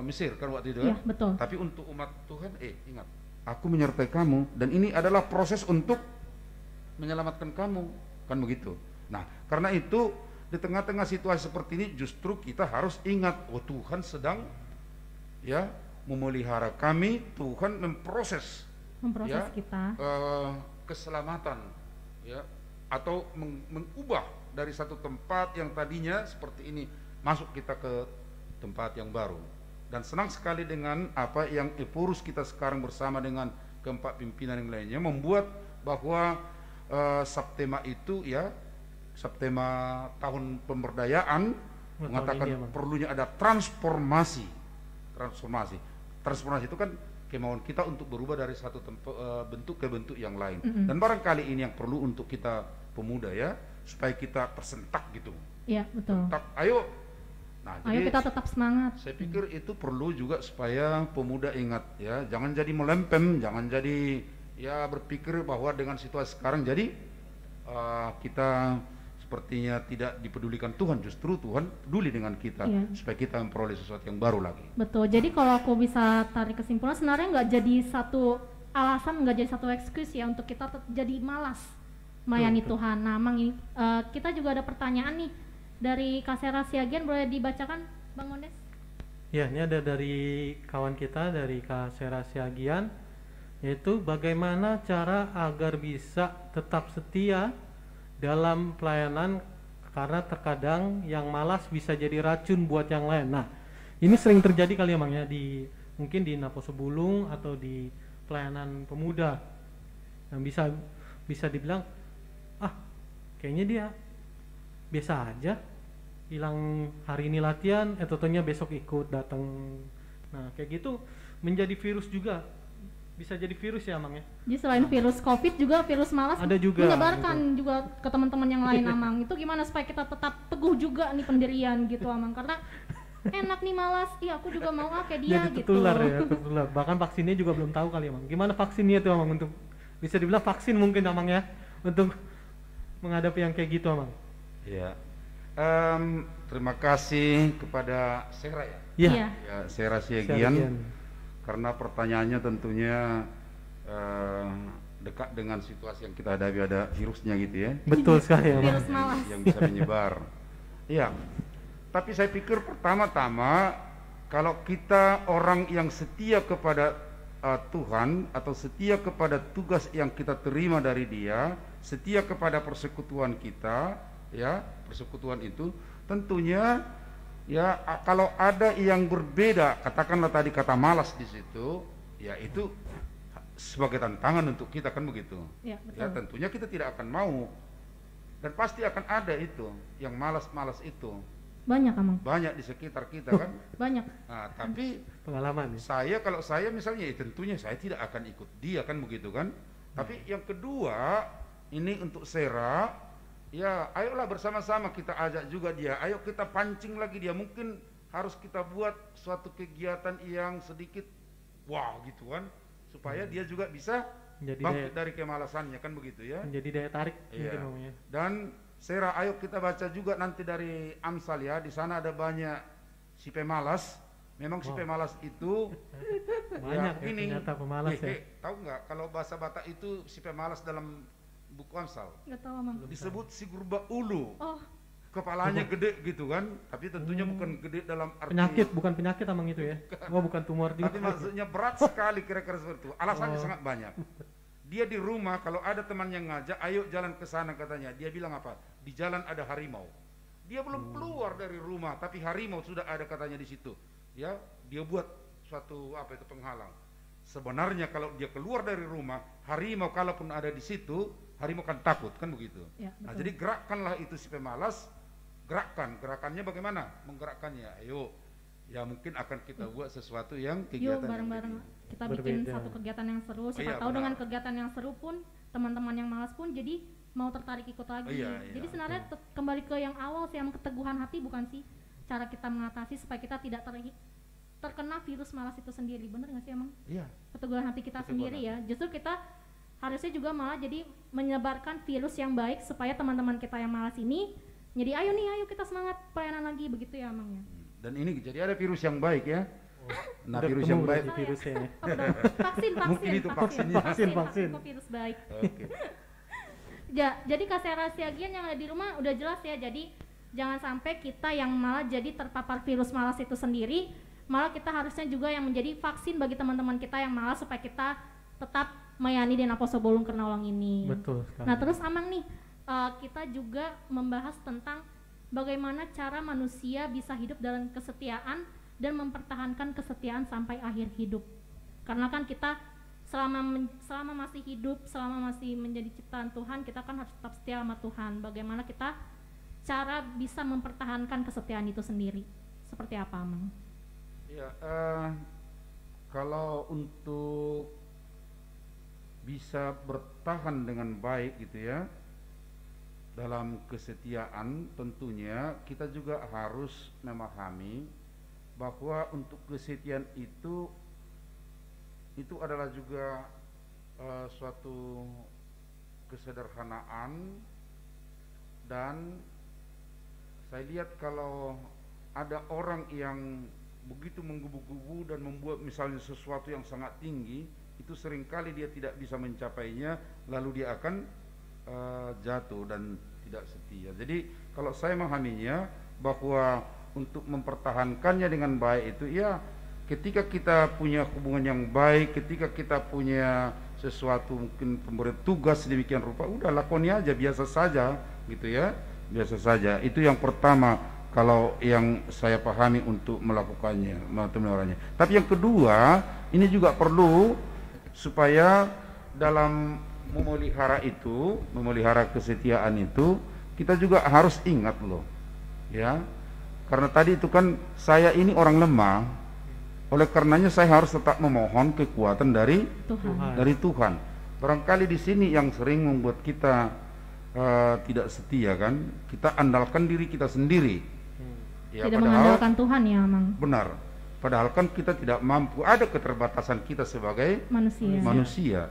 A: Mesir kan waktu itu.
C: Iya betul.
A: Tapi untuk umat Tuhan, ingat, aku menyertai kamu dan ini adalah proses untuk menyelamatkan kamu, kan begitu. Nah, karena itu di tengah-tengah situasi seperti ini justru kita harus ingat, Tuhan sedang ya memelihara kami, Tuhan memproses ya,
C: kita
A: keselamatan ya, atau mengubah dari satu tempat yang tadinya seperti ini masuk kita ke tempat yang baru. Dan senang sekali dengan apa yang Epurus kita sekarang bersama dengan keempat pimpinan yang lainnya membuat bahwa Sabtema itu ya, Sabtema tahun pemberdayaan mengatakan perlunya ada transformasi itu kan kemauan kita untuk berubah dari satu bentuk ke bentuk yang lain. Dan barangkali ini yang perlu untuk kita pemuda ya, supaya kita tersentak gitu.
C: Iya betul.
A: Sentak, ayo. Nah,
C: ayo
A: jadi
C: kita tetap semangat.
A: Saya pikir itu perlu juga supaya pemuda ingat ya, jangan jadi melempem, jangan jadi ya berpikir bahwa dengan situasi sekarang jadi kita sepertinya tidak dipedulikan Tuhan. Justru Tuhan peduli dengan kita, supaya kita memperoleh sesuatu yang baru lagi.
C: Betul. Jadi kalau aku bisa tarik kesimpulan, sebenarnya nggak jadi satu alasan, nggak jadi satu excuse ya untuk kita jadi malas melayani Tuhan. Nah, Mang, kita juga ada pertanyaan nih dari Kasera Siagian, boleh dibacakan Bang Ondes?
B: Ya, ini ada dari kawan kita dari Kasera Siagian, yaitu bagaimana cara agar bisa tetap setia dalam pelayanan, karena terkadang yang malas bisa jadi racun buat yang lain. Nah, ini sering terjadi kali ya Mang ya, mungkin di Naposo Bulung atau di pelayanan pemuda yang bisa dibilang kayaknya dia biasa aja, hilang hari ini latihan, tentunya besok ikut datang. Nah kayak gitu menjadi virus juga, bisa jadi virus ya Mang ya.
C: Jadi selain virus COVID juga virus malas
B: ada juga
C: menyebarkan gitu juga ke teman-teman yang lain Amang. Itu gimana supaya kita tetap teguh juga nih pendirian gitu Amang, karena enak nih malas, aku juga mau kayak dia
B: jadi
C: gitu.
B: Tertular. Bahkan vaksinnya juga belum tahu kali ya Mang. Gimana vaksinnya tuh Amang, untuk bisa dibilang vaksin mungkin Amang ya untuk menghadapi yang kayak gitu Amang.
A: Ya. Terima kasih kepada Sera ya.
C: Iya.
A: Ya, Sera Siagian. Karena pertanyaannya tentunya dekat dengan situasi yang kita hadapi, ada virusnya gitu ya.
B: Betul sekali ya,
C: virus malas
A: yang bisa menyebar. Iya. Tapi saya pikir pertama-tama kalau kita orang yang setia kepada Tuhan atau setia kepada tugas yang kita terima dari Dia, setia kepada persekutuan kita, ya, persekutuan itu tentunya ya kalau ada yang berbeda, katakanlah tadi kata malas di situ, ya itu sebagai tantangan untuk kita kan begitu.
C: Ya, betul.
A: Ya tentunya kita tidak akan mau, dan pasti akan ada itu yang malas-malas itu.
C: Banyak Amang.
A: Banyak di sekitar kita kan.
C: Banyak.
A: Nah, tapi
B: pengalaman
A: ya. Kalau saya misalnya tentunya saya tidak akan ikut dia kan begitu kan. Tapi yang kedua ini untuk Sera, ya ayolah bersama-sama kita ajak juga dia. Ayo kita pancing lagi dia. Mungkin harus kita buat suatu kegiatan yang sedikit gitu kan, supaya dia juga bisa bangkit dari kemalasannya kan begitu ya.
B: Menjadi daya tarik
A: ya.
B: mungkin ya.
A: Dan Sera, ayo kita baca juga nanti dari Amsal ya. Di sana ada banyak si pemalas. Memang si pemalas itu
B: banyak ya, ternyata pemalas ya.
A: Tahu nggak kalau bahasa Batak itu si pemalas dalam buku Amsal?
C: Nggak tahu Amang.
A: Disebut si gurba ulu.
C: Oh.
A: kepalanya gede gitu kan, tapi tentunya bukan gede dalam arti
B: penyakit, bukan penyakit emang itu ya. Oh, bukan tumor juga.
A: Tapi maksudnya berat sekali kira-kira seperti itu. Alasannya sangat banyak. Dia di rumah kalau ada teman yang ngajak, ayo jalan ke sana katanya. Dia bilang apa? Di jalan ada harimau. Dia belum keluar dari rumah, tapi harimau sudah ada katanya di situ. Ya, dia buat suatu apa itu penghalang. Sebenarnya kalau dia keluar dari rumah, harimau kalaupun ada di situ, harimau kan takut kan begitu.
C: Ya,
A: nah, jadi gerakkanlah itu si pemalas. Gerakannya bagaimana? Menggerakkannya, ayo. Ya mungkin akan kita buat sesuatu yang kegiatan
C: yuk bareng-bareng kita bikin satu kegiatan yang seru. Siapa tahu
A: benar.
C: dengan kegiatan yang seru pun teman-teman yang malas pun jadi mau tertarik ikut lagi. Jadi sebenarnya kembali ke yang awal sih, yang keteguhan hati bukan sih cara kita mengatasi supaya kita tidak terkena virus malas itu sendiri. Bener nggak sih emang?
A: Iya.
C: Keteguhan hati kita sendiri ya. Justru kita harusnya juga malah jadi menyebarkan virus yang baik supaya teman-teman kita yang malas ini jadi ayo kita semangat pelayanan lagi begitu ya emangnya.
A: Dan ini jadi ada virus yang baik ya. Nah, virus yang baik
B: virusnya.
C: Vaksin.
A: Mungkin itu vaksinnya.
B: Vaksin.
C: Virus baik.
A: Oke.
C: Jadi kasih rahasiagian yang ada di rumah udah jelas ya. Jadi jangan sampai kita yang malah jadi terpapar virus malas itu sendiri, malah kita harusnya juga yang menjadi vaksin bagi teman-teman kita yang malas supaya kita tetap melayani di Naposo Bolung Kernolong ini.
B: Betul sekali.
C: Nah, terus Amang nih, kita juga membahas tentang bagaimana cara manusia bisa hidup dalam kesetiaan dan mempertahankan kesetiaan sampai akhir hidup. Karena kan kita selama masih hidup, selama masih menjadi ciptaan Tuhan, kita kan harus tetap setia sama Tuhan. Bagaimana kita cara bisa mempertahankan kesetiaan itu sendiri? Seperti apa, Amang?
A: Ya, kalau untuk bisa bertahan dengan baik gitu ya dalam kesetiaan, tentunya kita juga harus memahami bahwa untuk kesetiaan itu adalah juga suatu kesederhanaan. Dan saya lihat kalau ada orang yang begitu menggebu-gebu dan membuat misalnya sesuatu yang sangat tinggi, itu seringkali dia tidak bisa mencapainya, lalu dia akan jatuh dan tidak setia. Jadi kalau saya memahaminya bahwa untuk mempertahankannya dengan baik itu ya ketika kita punya hubungan yang baik, ketika kita punya sesuatu mungkin pemberi tugas demikian rupa, udah lakoni aja biasa saja gitu ya, biasa saja. Itu yang pertama kalau yang saya pahami untuk melakukannya, melakukannya. Tapi yang kedua, ini juga perlu supaya dalam memelihara kesetiaan itu kita juga harus ingat loh ya, karena tadi itu kan saya ini orang lemah, oleh karenanya saya harus tetap memohon kekuatan dari Tuhan. Barangkali di sini yang sering membuat kita tidak setia kan, kita andalkan diri kita sendiri ya,
C: tidak mengandalkan Tuhan ya, Mang.
A: Benar, padahal kan kita tidak mampu, ada keterbatasan kita sebagai manusia.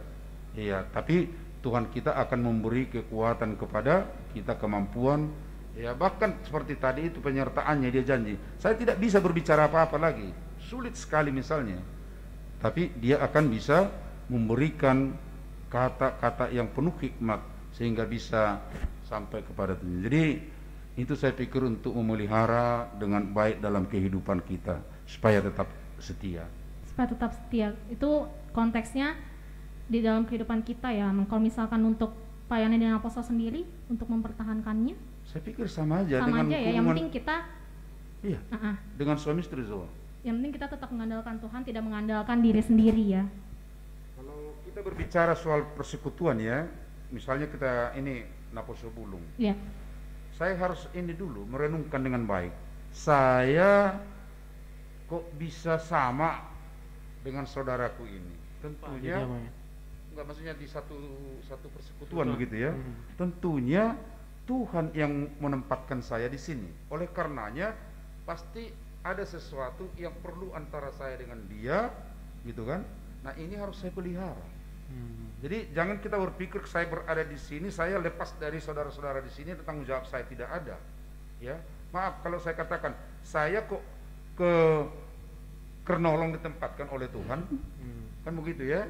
A: Iya, tapi Tuhan kita akan memberi kekuatan kepada kita, kemampuan. Ya, bahkan seperti tadi itu penyertaannya, dia janji, saya tidak bisa berbicara apa-apa lagi, sulit sekali misalnya, tapi dia akan bisa memberikan kata-kata yang penuh hikmat sehingga bisa sampai kepada Tuhan. Jadi itu saya pikir untuk memelihara dengan baik dalam kehidupan kita supaya tetap setia.
C: Supaya tetap setia itu konteksnya di dalam kehidupan kita ya. Kalau misalkan untuk pelayanan dengan apostol sendiri untuk mempertahankannya,
A: saya pikir sama aja
C: sama
A: dengan
C: aja ya. Yang penting kita
A: dengan suami istri Zola.
C: Yang penting kita tetap mengandalkan Tuhan, tidak mengandalkan diri sendiri ya.
A: Kalau kita berbicara soal persekutuan ya, misalnya kita ini Naposo Bulung.
C: Iya.
A: Saya harus ini dulu merenungkan dengan baik. Saya kok bisa sama dengan saudaraku ini? Tentunya enggak, maksudnya di satu persekutuan begitu ya. Tentunya Tuhan yang menempatkan saya di sini. Oleh karenanya pasti ada sesuatu yang perlu antara saya dengan dia, gitu kan? Nah, ini harus saya pelihara. Jadi jangan kita berpikir saya berada di sini, saya lepas dari saudara-saudara di sini, tanggung jawab saya tidak ada. Ya, maaf kalau saya katakan saya kok ke Kernolong ditempatkan oleh Tuhan, kan begitu ya?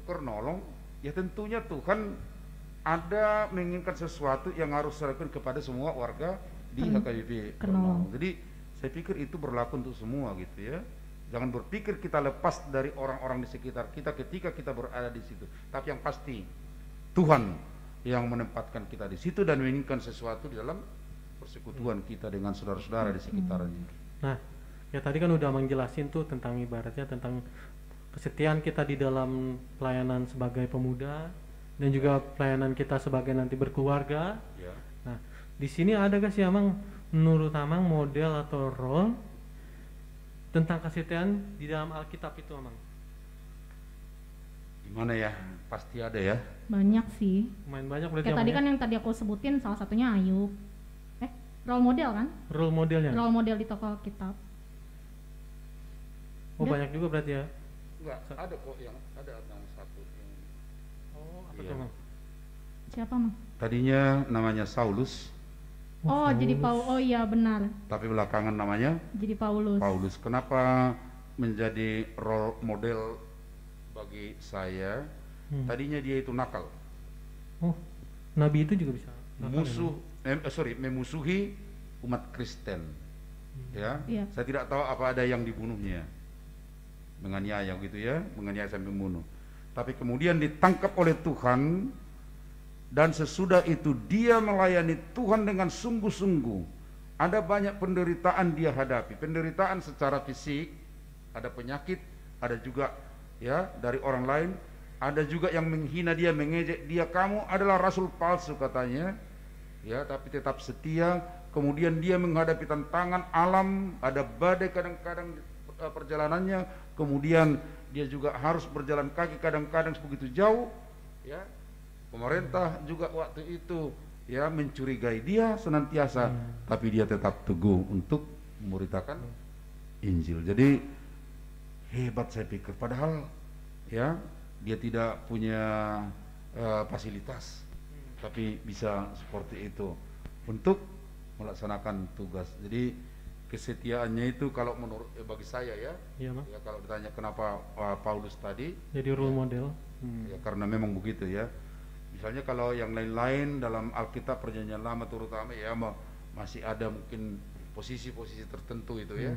A: Kernolong, ya tentunya Tuhan ada menginginkan sesuatu yang harus dilakukan kepada semua warga di HKBP Kernaulong. Jadi saya pikir itu berlaku untuk semua gitu ya. Jangan berpikir kita lepas dari orang-orang di sekitar kita ketika kita berada di situ. Tapi yang pasti Tuhan yang menempatkan kita di situ dan menginginkan sesuatu di dalam persekutuan kita dengan saudara-saudara di sekitarnya.
B: Nah, ya tadi kan udah menjelasin tuh tentang ibaratnya tentang kesetiaan kita di dalam pelayanan sebagai pemuda dan juga pelayanan kita sebagai nanti berkeluarga.
A: Ya.
B: Nah, di sini ada gak sih Amang menurut Amang model atau role tentang kesetiaan di dalam Alkitab itu Amang?
A: Gimana ya? Pasti ada ya.
C: Banyak sih.
B: Main banyak berarti.
C: Kayak tadi kan yang tadi aku sebutin salah satunya Ayub. Role model kan?
B: Role modelnya.
C: Role model di toko Alkitab.
B: Oh, banyak juga berarti ya.
A: Enggak, ada kok yang satu yang.
B: Oh, apa
A: iya.
B: tuh Mang?
C: Siapa Mang?
A: Tadinya namanya Saulus.
C: Oh, jadi Paulus. Oh iya benar.
A: Tapi belakangan namanya
C: Jadi Paulus.
A: Paulus. Kenapa menjadi role model bagi saya? Tadinya dia itu nakal.
B: Oh, nabi itu juga bisa.
A: Memusuhi umat Kristen. Ya.
C: Iya.
A: Saya tidak tahu apa ada yang dibunuhnya. Menganiaya gitu ya, menganiaya sampai membunuh. Tapi kemudian ditangkap oleh Tuhan dan sesudah itu dia melayani Tuhan dengan sungguh-sungguh. Ada banyak penderitaan dia hadapi, penderitaan secara fisik, ada penyakit, ada juga ya dari orang lain, ada juga yang menghina dia, mengejek dia, kamu adalah rasul palsu katanya. Ya, tapi tetap setia. Kemudian dia menghadapi tantangan alam, ada badai kadang-kadang perjalanannya, kemudian dia juga harus berjalan kaki kadang-kadang begitu jauh ya. Pemerintah juga waktu itu ya mencurigai dia senantiasa, tapi dia tetap teguh untuk memberitakan Injil. Jadi hebat saya pikir, padahal ya dia tidak punya fasilitas, tapi bisa seperti itu untuk melaksanakan tugas. Jadi kesetiaannya itu kalau menurut bagi saya ya, ya kalau ditanya kenapa Paulus tadi
B: jadi role model,
A: ya karena memang begitu ya. Misalnya kalau yang lain-lain dalam Alkitab Perjanjian Lama terutama ya masih ada mungkin posisi-posisi tertentu itu ya.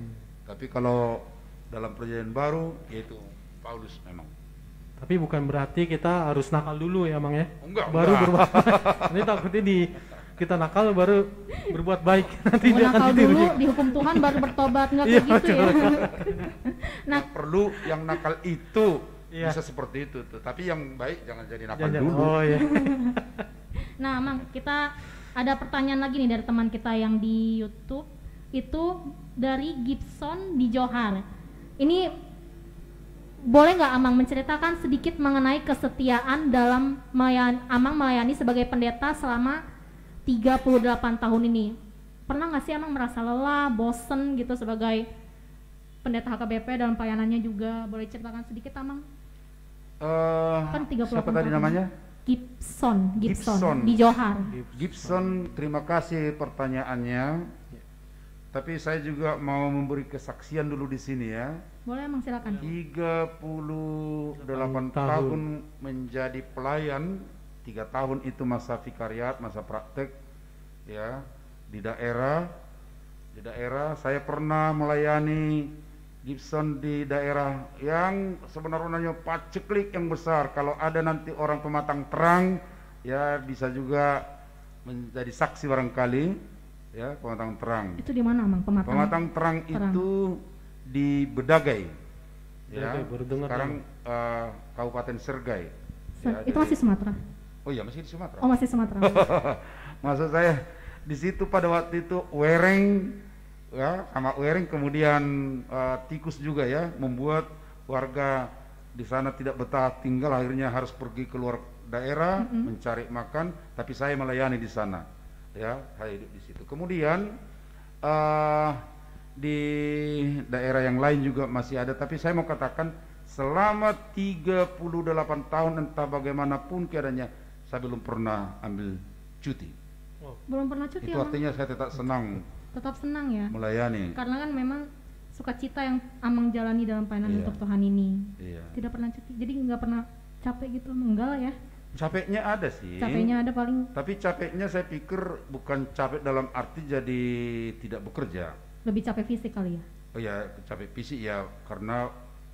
A: Tapi kalau dalam Perjanjian Baru yaitu Paulus memang.
B: Tapi bukan berarti kita harus nakal dulu ya Mang ya.
A: Baru
B: berbuat. Ini takutnya kita nakal baru berbuat baik, nanti dia
C: nakal
B: akan
C: dulu dihukum Tuhan baru bertobat, nggak kayak gitu ya.
A: Nah, perlu yang nakal itu bisa seperti itu, tapi yang baik jangan jadi nakal dulu.
B: Oh iya.
C: Nah, Mang, kita ada pertanyaan lagi nih dari teman kita yang di YouTube, itu dari Gibson di Johar. Ini boleh nggak Amang menceritakan sedikit mengenai kesetiaan dalam Amang melayani sebagai pendeta selama 38 tahun ini? Pernah nggak sih Amang merasa lelah, bosen gitu sebagai pendeta HKBP dalam pelayanannya juga? Boleh ceritakan sedikit Amang? Kan 38
A: siapa tadi namanya?
C: Gibson di Johar.
A: Gibson, terima kasih pertanyaannya. Tapi saya juga mau memberi kesaksian dulu di sini ya.
C: Boleh Amang, silakan.
A: 38 tahun menjadi pelayan. 3 tahun itu masa vikariat, masa praktek ya di daerah saya pernah melayani Gibson di daerah yang sebenarnya paceklik yang besar. Kalau ada nanti orang pematang terang ya bisa juga menjadi saksi barangkali ya, pematang terang.
C: Itu di mana Amang
A: pematang terang itu di Bedagai ya, sekarang Kabupaten Sergai ya,
C: itu masih Sumatera.
A: Oh iya, masih di Sumatera.
C: Oh, masih Sumatera.
A: Maksud saya di situ pada waktu itu wereng ya, sama wereng kemudian tikus juga ya, membuat warga di sana tidak betah tinggal, akhirnya harus pergi keluar daerah mencari makan, tapi saya melayani di sana. Ya, saya hidup di situ. Kemudian di daerah yang lain juga masih ada, tapi saya mau katakan selama 38 tahun entah bagaimanapun keadaannya saya belum pernah ambil cuti.
C: Belum pernah cuti.
A: Itu artinya saya tetap senang.
C: Tetap senang ya.
A: Melayani.
C: Karena kan memang sukacita yang Amang jalani dalam pelayanan untuk Tuhan ini.
A: Iya.
C: Tidak pernah cuti. Jadi nggak pernah capek gitu, enggak lah ya.
A: Capeknya ada sih.
C: Capeknya ada paling.
A: Tapi capeknya saya pikir bukan capek dalam arti jadi tidak bekerja.
C: Lebih capek fisik kali ya?
A: Oh ya, capek fisik ya, karena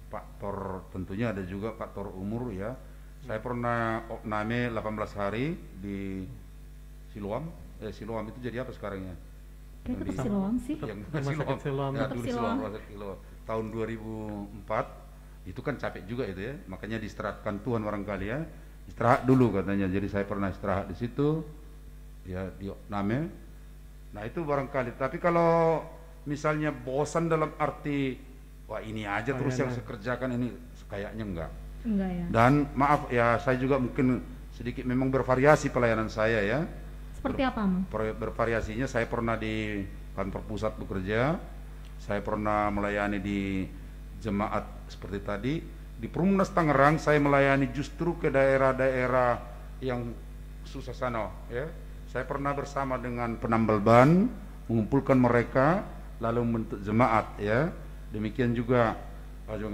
A: faktor tentunya ada juga faktor umur ya. Saya pernah opname 18 hari di Siloam. Siloam itu jadi apa sekarang ya?
C: Kayak tetap Siloam sih.
A: Yang
B: Siloam.
A: Ya,
C: Tetap
A: dulu
C: Siloam.
A: Siloam. Tahun 2004 itu kan capek juga itu ya. Makanya diistirahatkan Tuhan barangkali ya. Istirahat dulu katanya. Jadi saya pernah istirahat di situ ya, di opname. Nah itu barangkali. Tapi kalau misalnya bosan dalam arti wah ini aja terus yang saya kerjakan ini, kayaknya enggak
C: ya.
A: Dan maaf ya, saya juga mungkin sedikit memang bervariasi pelayanan saya ya.
C: Seperti apa, Mang?
A: Bervariasinya saya pernah di kantor pusat bekerja, saya pernah melayani di jemaat seperti tadi. Di Perumnas Tangerang saya melayani justru ke daerah-daerah yang susah sana ya. Saya pernah bersama dengan penambal ban mengumpulkan mereka lalu membentuk jemaat ya. Demikian juga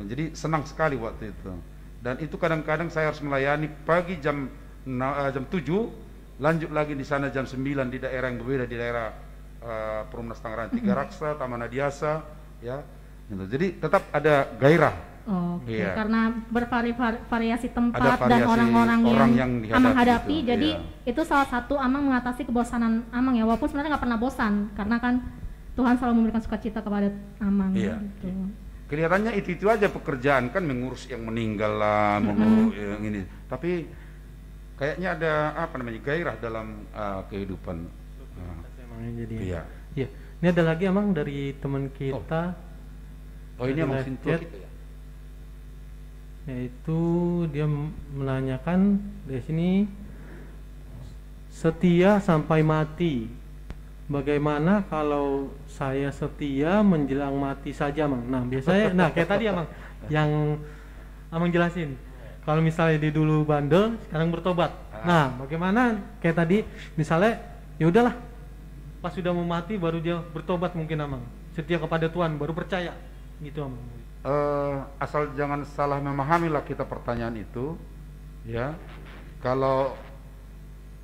A: jadi senang sekali waktu itu. Dan itu kadang-kadang saya harus melayani pagi jam 7, lanjut lagi di sana jam 9 di daerah yang berbeda, di daerah Perumnas Tangerang, Tiga Raksa, Taman Adiasa ya. Jadi tetap ada gairah.
C: Oke,
A: Iya.
C: karena bervariasi tempat
A: Ada
C: dan
A: variasi
C: orang-orang yang Amang hadapi,
A: gitu.
C: jadi
A: Iya.
C: itu salah satu Amang mengatasi kebosanan Amang ya, walaupun sebenarnya nggak pernah bosan, karena kan Tuhan selalu memberikan sukacita kepada Amang.
A: Iya.
C: Gitu.
A: Kelihatannya itu aja pekerjaan kan, mengurus yang meninggal lah, mengurus yang ini. Tapi kayaknya ada apa namanya gairah dalam kehidupan.
B: Jadi.
A: Iya.
B: Iya. Ini ada lagi Amang dari teman kita.
A: Oh ini Amang Sintua
B: chat.
A: kita ya.
B: Yaitu dia menanyakan di sini, setia sampai mati. Bagaimana kalau saya setia menjelang mati saja, Mang? Nah, biasanya kayak tadi Amang yang Amang jelasin. Kalau misalnya di dulu bandel, sekarang bertobat. Nah, bagaimana kayak tadi misalnya ya udahlah, pas sudah mau mati baru dia bertobat mungkin Amang. Setia kepada Tuhan baru percaya. Gitu Amang.
A: Asal jangan salah memahami lah kita pertanyaan itu ya. Kalau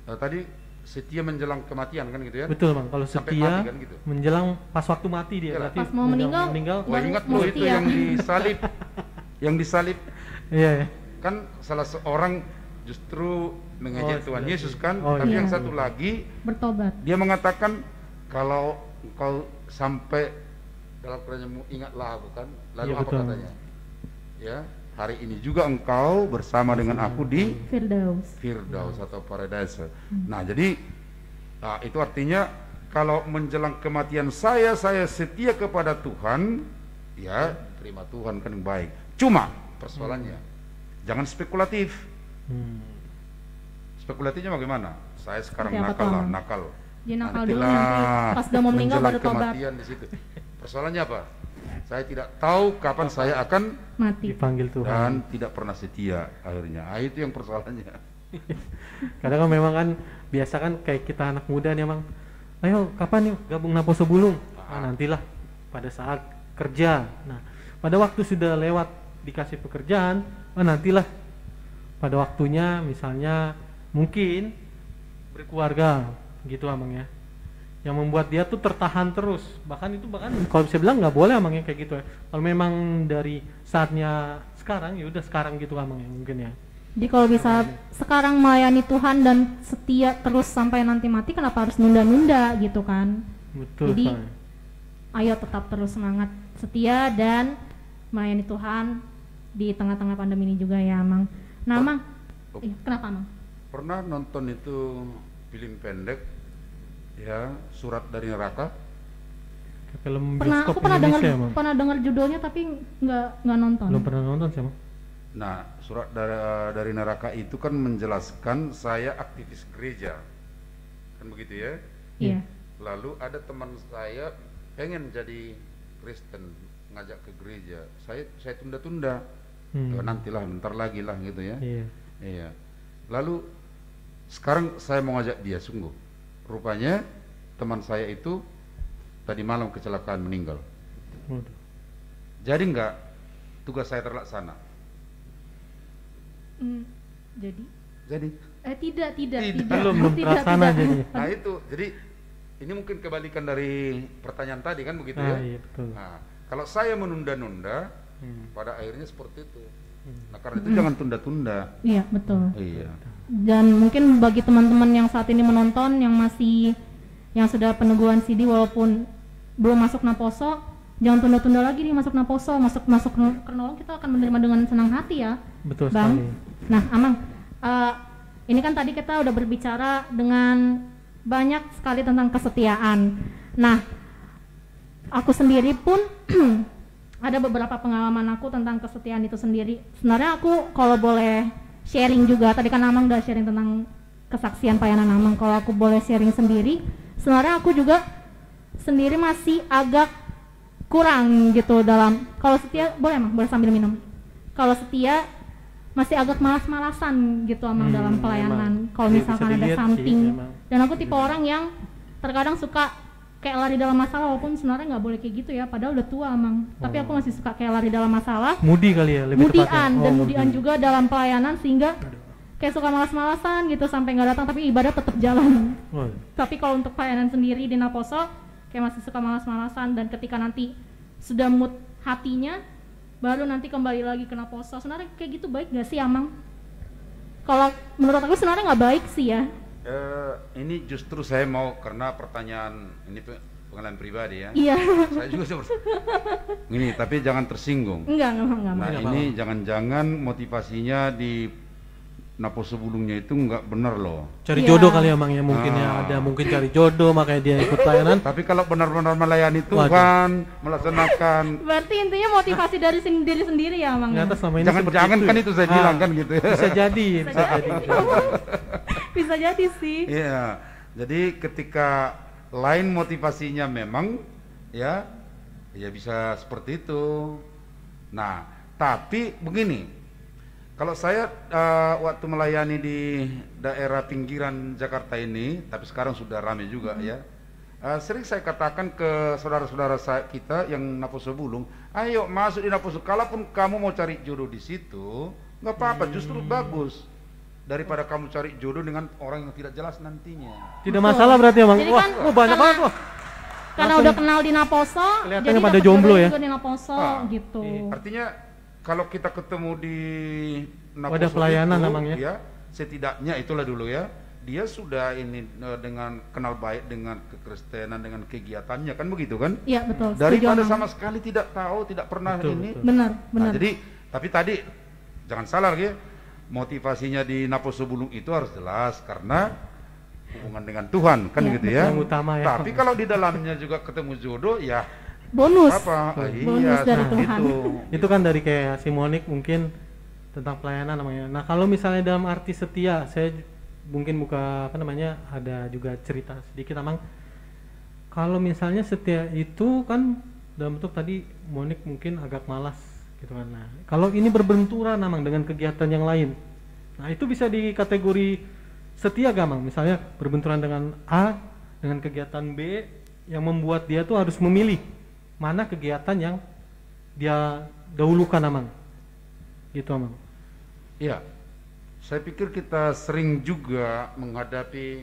A: tadi setia menjelang kematian kan gitu ya.
B: Betul Bang, kalau
A: Sampai
B: setia
A: mati kan gitu.
B: menjelang pas waktu mati dia berarti
C: pas mau meninggal.
A: Wah, ingat lo itu yang disalib. Yang disalib
B: Iya.
A: kan salah seorang justru mengejek Tuhan Yesus kan. Tapi
C: iya.
A: yang satu lagi
C: Bertobat.
A: dia mengatakan kalau engkau sampai dalam kerajaanmu ingatlah aku kan. Lalu
B: Iya,
A: apa
B: betul.
A: katanya? Ya, hari ini juga engkau bersama dengan aku di Firdaus atau Paradise. Nah, jadi itu artinya kalau menjelang kematian saya setia kepada Tuhan, ya terima Tuhan kan yang baik. Cuma persoalannya jangan spekulatif. Spekulatifnya bagaimana? Saya sekarang
C: Seperti apa
A: nakal
C: tuh,
A: lah,
C: Bang?
A: nakal.
C: Dia nakal dulu,
A: Nantilah
C: nanti pas udah mau meninggal
A: menjelang
C: baru tobat.
A: kematian di situ. Persoalannya apa? Saya tidak tahu kapan saya akan
C: Mati.
B: Dipanggil Tuhan.
A: dan tidak pernah setia akhirnya. Itu yang persoalannya.
B: Kadang kan memang kan biasa kan kayak kita anak muda nih Bang. Ayo kapan yuk gabung Naposo Bulung? Nantilah pada saat kerja. Nah, pada waktu sudah lewat dikasih pekerjaan, nantilah pada waktunya misalnya mungkin berkeluarga gitu Amang ya. Yang membuat dia tuh tertahan terus, bahkan kalau bisa bilang nggak boleh Amang ya kayak gitu ya. Kalau memang dari saatnya sekarang ya udah sekarang gitu Amang ya mungkin ya.
C: Jadi kalau bisa sekarang melayani Tuhan dan setia terus sampai nanti mati, kenapa harus nunda-nunda gitu kan?
B: Betul.
C: Jadi
B: Pak.
C: ayo tetap terus semangat setia dan melayani Tuhan di tengah-tengah pandemi ini juga ya Amang. Nah Amang, kenapa Amang?
A: Pernah nonton itu film pendek ya, Surat dari Neraka?
B: Film
C: Aku
B: bioskop
C: pernah
B: Indonesia Amang.
C: pernah dengar judulnya tapi nggak nonton.
B: Belum pernah nonton sih Amang.
A: Nah, Surat dari Neraka itu kan menjelaskan saya aktivis gereja, kan begitu ya?
C: Iya.
A: Lalu ada teman saya pengen jadi Kristen, ngajak ke gereja. Saya tunda-tunda. Nantilah, bentar lagi lah gitu ya.
B: Iya.
A: Iya. Lalu sekarang saya mau ngajak dia, sungguh. Rupanya teman saya itu tadi malam kecelakaan meninggal.
B: Waduh.
A: Jadi enggak tugas saya terlaksana.
C: Jadi
A: Jadi
C: Tidak.
B: Belum terlaksana jadi.
A: Nah itu, jadi ini mungkin kebalikan dari pertanyaan tadi kan begitu ya.
B: Iya, betul.
A: Nah, kalau saya menunda-nunda, pada akhirnya seperti itu. Nah karena itu jangan tunda-tunda.
C: Iya, betul.
A: Iya.
C: Dan mungkin bagi teman-teman yang saat ini menonton yang sudah peneguhan CD walaupun belum masuk Naposo, jangan tunda-tunda lagi nih masuk Naposo, masuk Kernolong kita akan menerima dengan senang hati ya.
B: Betul
C: Bang.
B: sekali.
C: Nah, Amang, ini kan tadi kita udah berbicara dengan banyak sekali tentang kesetiaan. Nah, aku sendiri pun ada beberapa pengalaman aku tentang kesetiaan itu sendiri. Sebenarnya aku kalau boleh sharing juga, tadi kan Amang udah sharing tentang kesaksian pelayanan Amang. Kalau aku boleh sharing sendiri, sebenarnya aku juga sendiri masih agak kurang gitu dalam, kalau setia, boleh Amang, boleh sambil minum. Kalau setia masih agak malas-malasan gitu Amang dalam pelayanan. Kalau misalkan ada something, dan aku tipe orang yang terkadang suka kayak lari dalam masalah, walaupun sebenarnya nggak boleh kayak gitu ya, padahal udah tua Amang. Tapi aku masih suka kayak lari dalam masalah.
B: Mudi kali ya, lebih tepatnya.
C: Dan mudian juga dalam pelayanan, sehingga kayak suka malas-malasan gitu sampai nggak datang, tapi ibadah tetap jalan. Tapi kalau untuk pelayanan sendiri di Naposo kayak masih suka malas-malasan, dan ketika nanti sudah mood hatinya baru nanti kembali lagi ke Naposo. Sebenarnya kayak gitu baik gak sih Amang? Kalau menurut aku sebenarnya nggak baik sih ya.
A: Ini justru saya mau, karena pertanyaan ini pengalaman pribadi ya.
C: Iya.
A: Saya juga seperti ini, tapi jangan tersinggung.
C: Enggak.
A: Nah ini jangan-jangan motivasinya di Naposo Bulungnya itu nggak benar loh.
B: Cari jodoh kali ya Mang ya, mungkin ya ada mungkin cari jodoh makanya dia ikut pelayanan.
A: Tapi kalau benar-benar melayani Tuhan, melaksanakan.
C: Berarti intinya motivasi dari diri sendiri ya Mang.
A: Jangan kan itu saya bilang kan gitu.
B: Bisa jadi.
C: Bisa jadi sih.
A: Iya. Jadi ketika lain motivasinya memang ya bisa seperti itu. Nah, tapi begini. Kalau saya waktu melayani di daerah pinggiran Jakarta ini, tapi sekarang sudah ramai juga ya, sering saya katakan ke saudara-saudara kita yang Naposo Bulung, ayo masuk di Naposo. Kalaupun kamu mau cari jodoh di situ, nggak apa-apa, justru bagus daripada kamu cari jodoh dengan orang yang tidak jelas nantinya.
B: Tidak masalah berarti ya Bang.
C: Wah,
B: banyak banget wah.
C: Karena udah kenal di Naposo,
B: jadi pada jomblo ya.
C: Di Naposo gitu.
A: Artinya kalau kita ketemu di
B: Naposo pelayanan
A: itu,
B: namanya
A: ya, setidaknya itulah dulu ya, dia sudah ini dengan kenal baik dengan kekristenan, dengan kegiatannya kan begitu kan?
C: Iya betul.
A: Daripada sama sekali tidak tahu, tidak pernah ini.
B: Betul.
C: Benar.
A: Nah, jadi tapi tadi jangan salah lagi, motivasinya di Naposo Bulung itu harus jelas karena hubungan dengan Tuhan kan gitu ya.
B: Yang utama ya.
A: Tapi kalau di dalamnya juga ketemu jodoh ya
C: bonus.
A: Bonus
C: dari Tuhan.
B: Itu kan dari kayak Simonik mungkin tentang pelayanan namanya. Nah, kalau misalnya dalam arti setia, saya mungkin buka ada juga cerita sedikit Amang. Kalau misalnya setia itu kan dalam bentuk tadi Monik mungkin agak malas gitu kan. Nah, kalau ini berbenturan Amang dengan kegiatan yang lain. Nah, itu bisa dikategori setia gak Amang? Misalnya berbenturan dengan A dengan kegiatan B yang membuat dia tuh harus memilih mana kegiatan yang dia dahulukan Amang. Gitu Amang.
A: Iya. Saya pikir kita sering juga menghadapi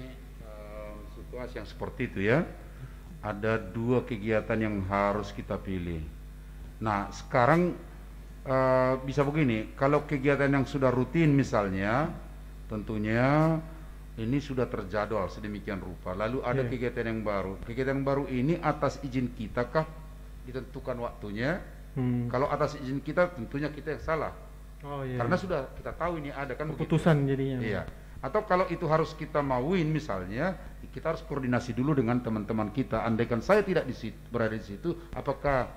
A: situasi yang seperti itu ya. Ada dua kegiatan yang harus kita pilih. Nah, sekarang bisa begini, kalau kegiatan yang sudah rutin misalnya, tentunya ini sudah terjadwal sedemikian rupa. Lalu ada kegiatan yang baru. Kegiatan yang baru ini atas izin kita kah ditentukan waktunya? Kalau atas izin kita, tentunya kita yang salah. Karena sudah kita tahu ini ada kan
B: keputusan begitu. Jadinya.
A: Iya. Atau kalau itu harus kita mauin misalnya, kita harus koordinasi dulu dengan teman-teman kita. Andaikan saya tidak berada di situ, apakah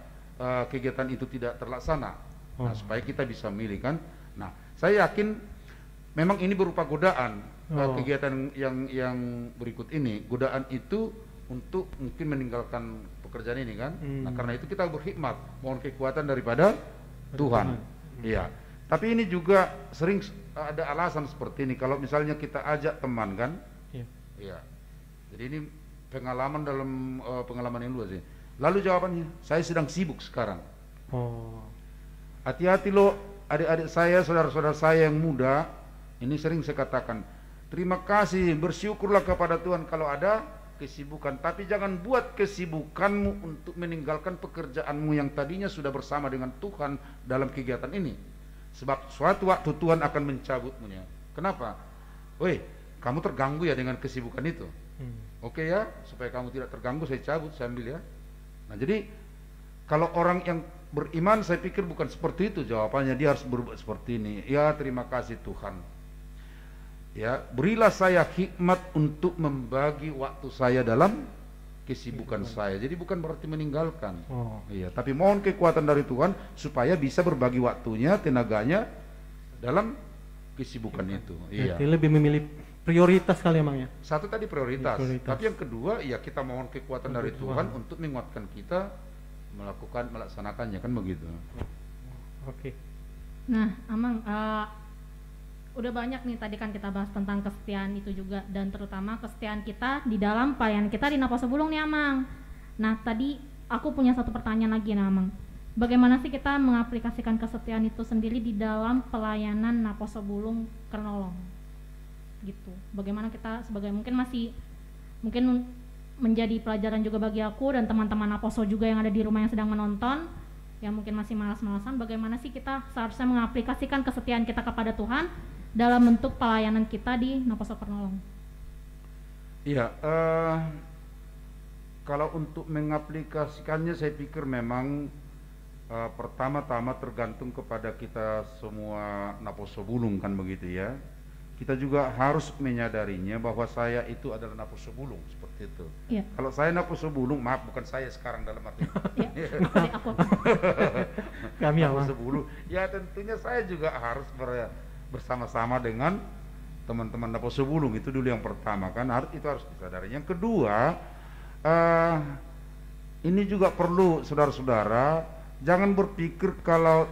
A: kegiatan itu tidak terlaksana? Nah, supaya kita bisa milih kan. Nah, saya yakin memang ini berupa godaan. Kegiatan yang berikut ini, godaan itu untuk mungkin meninggalkan pekerjaan ini kan. Nah, karena itu kita berkhidmat, mohon kekuatan daripada Tuhan. Iya. Tapi ini juga sering ada alasan seperti ini. Kalau misalnya kita ajak teman kan, iya. Jadi ini pengalaman dalam pengalaman yang luas sih. Lalu jawabannya, saya sedang sibuk sekarang. Hati-hati loh, adik-adik saya, saudara-saudara saya yang muda. Ini sering saya katakan, terima kasih, bersyukurlah kepada Tuhan kalau ada kesibukan, tapi jangan buat kesibukanmu untuk meninggalkan pekerjaanmu yang tadinya sudah bersama dengan Tuhan dalam kegiatan ini. Sebab suatu waktu Tuhan akan mencabutmunya. Kenapa? Woi, kamu terganggu ya dengan kesibukan itu. Oke ya, supaya kamu tidak terganggu saya cabut, saya ambil ya. Nah jadi kalau orang yang beriman saya pikir bukan seperti itu jawabannya, dia harus berbuat seperti ini. Ya terima kasih Tuhan. Ya, berilah saya hikmat untuk membagi waktu saya dalam kesibukan saya. Jadi bukan berarti meninggalkan. Iya, tapi mohon kekuatan dari Tuhan supaya bisa berbagi waktunya, tenaganya dalam kesibukan itu. Iya.
B: Jadi lebih memilih prioritas kali emang ya.
A: Satu tadi prioritas. Tapi yang kedua ya kita mohon kekuatan dari Tuhan untuk menguatkan kita melaksanakannya, kan begitu.
B: Oke.
C: Nah, Amang, udah banyak nih tadi kan kita bahas tentang kesetiaan itu juga, dan terutama kesetiaan kita di dalam pelayanan kita di Napo Sebulung nih Amang. Nah tadi aku punya satu pertanyaan lagi nih Amang, bagaimana sih kita mengaplikasikan kesetiaan itu sendiri di dalam pelayanan Napo Sebulung Kernolong gitu? Bagaimana kita sebagai mungkin menjadi pelajaran juga bagi aku dan teman-teman Naposo juga yang ada di rumah yang sedang menonton, yang mungkin masih malas-malasan, bagaimana sih kita seharusnya mengaplikasikan kesetiaan kita kepada Tuhan dalam bentuk pelayanan kita di Naposo Kernolong?
A: Iya, kalau untuk mengaplikasikannya saya pikir memang pertama-tama tergantung kepada kita semua Naposo Bulung, kan begitu ya. Kita juga harus menyadarinya bahwa saya itu adalah Naposo Bulung, seperti itu.
C: Iya.
A: Kalau saya Naposo Bulung, maaf bukan saya sekarang dalam arti
C: aku.
B: Kami
A: Naposo Bulung. Ya tentunya saya juga harus bersama-sama dengan teman-teman Naposo Bulung, itu dulu yang pertama kan, itu harus disadari. Yang kedua, ini juga perlu saudara-saudara, jangan berpikir kalau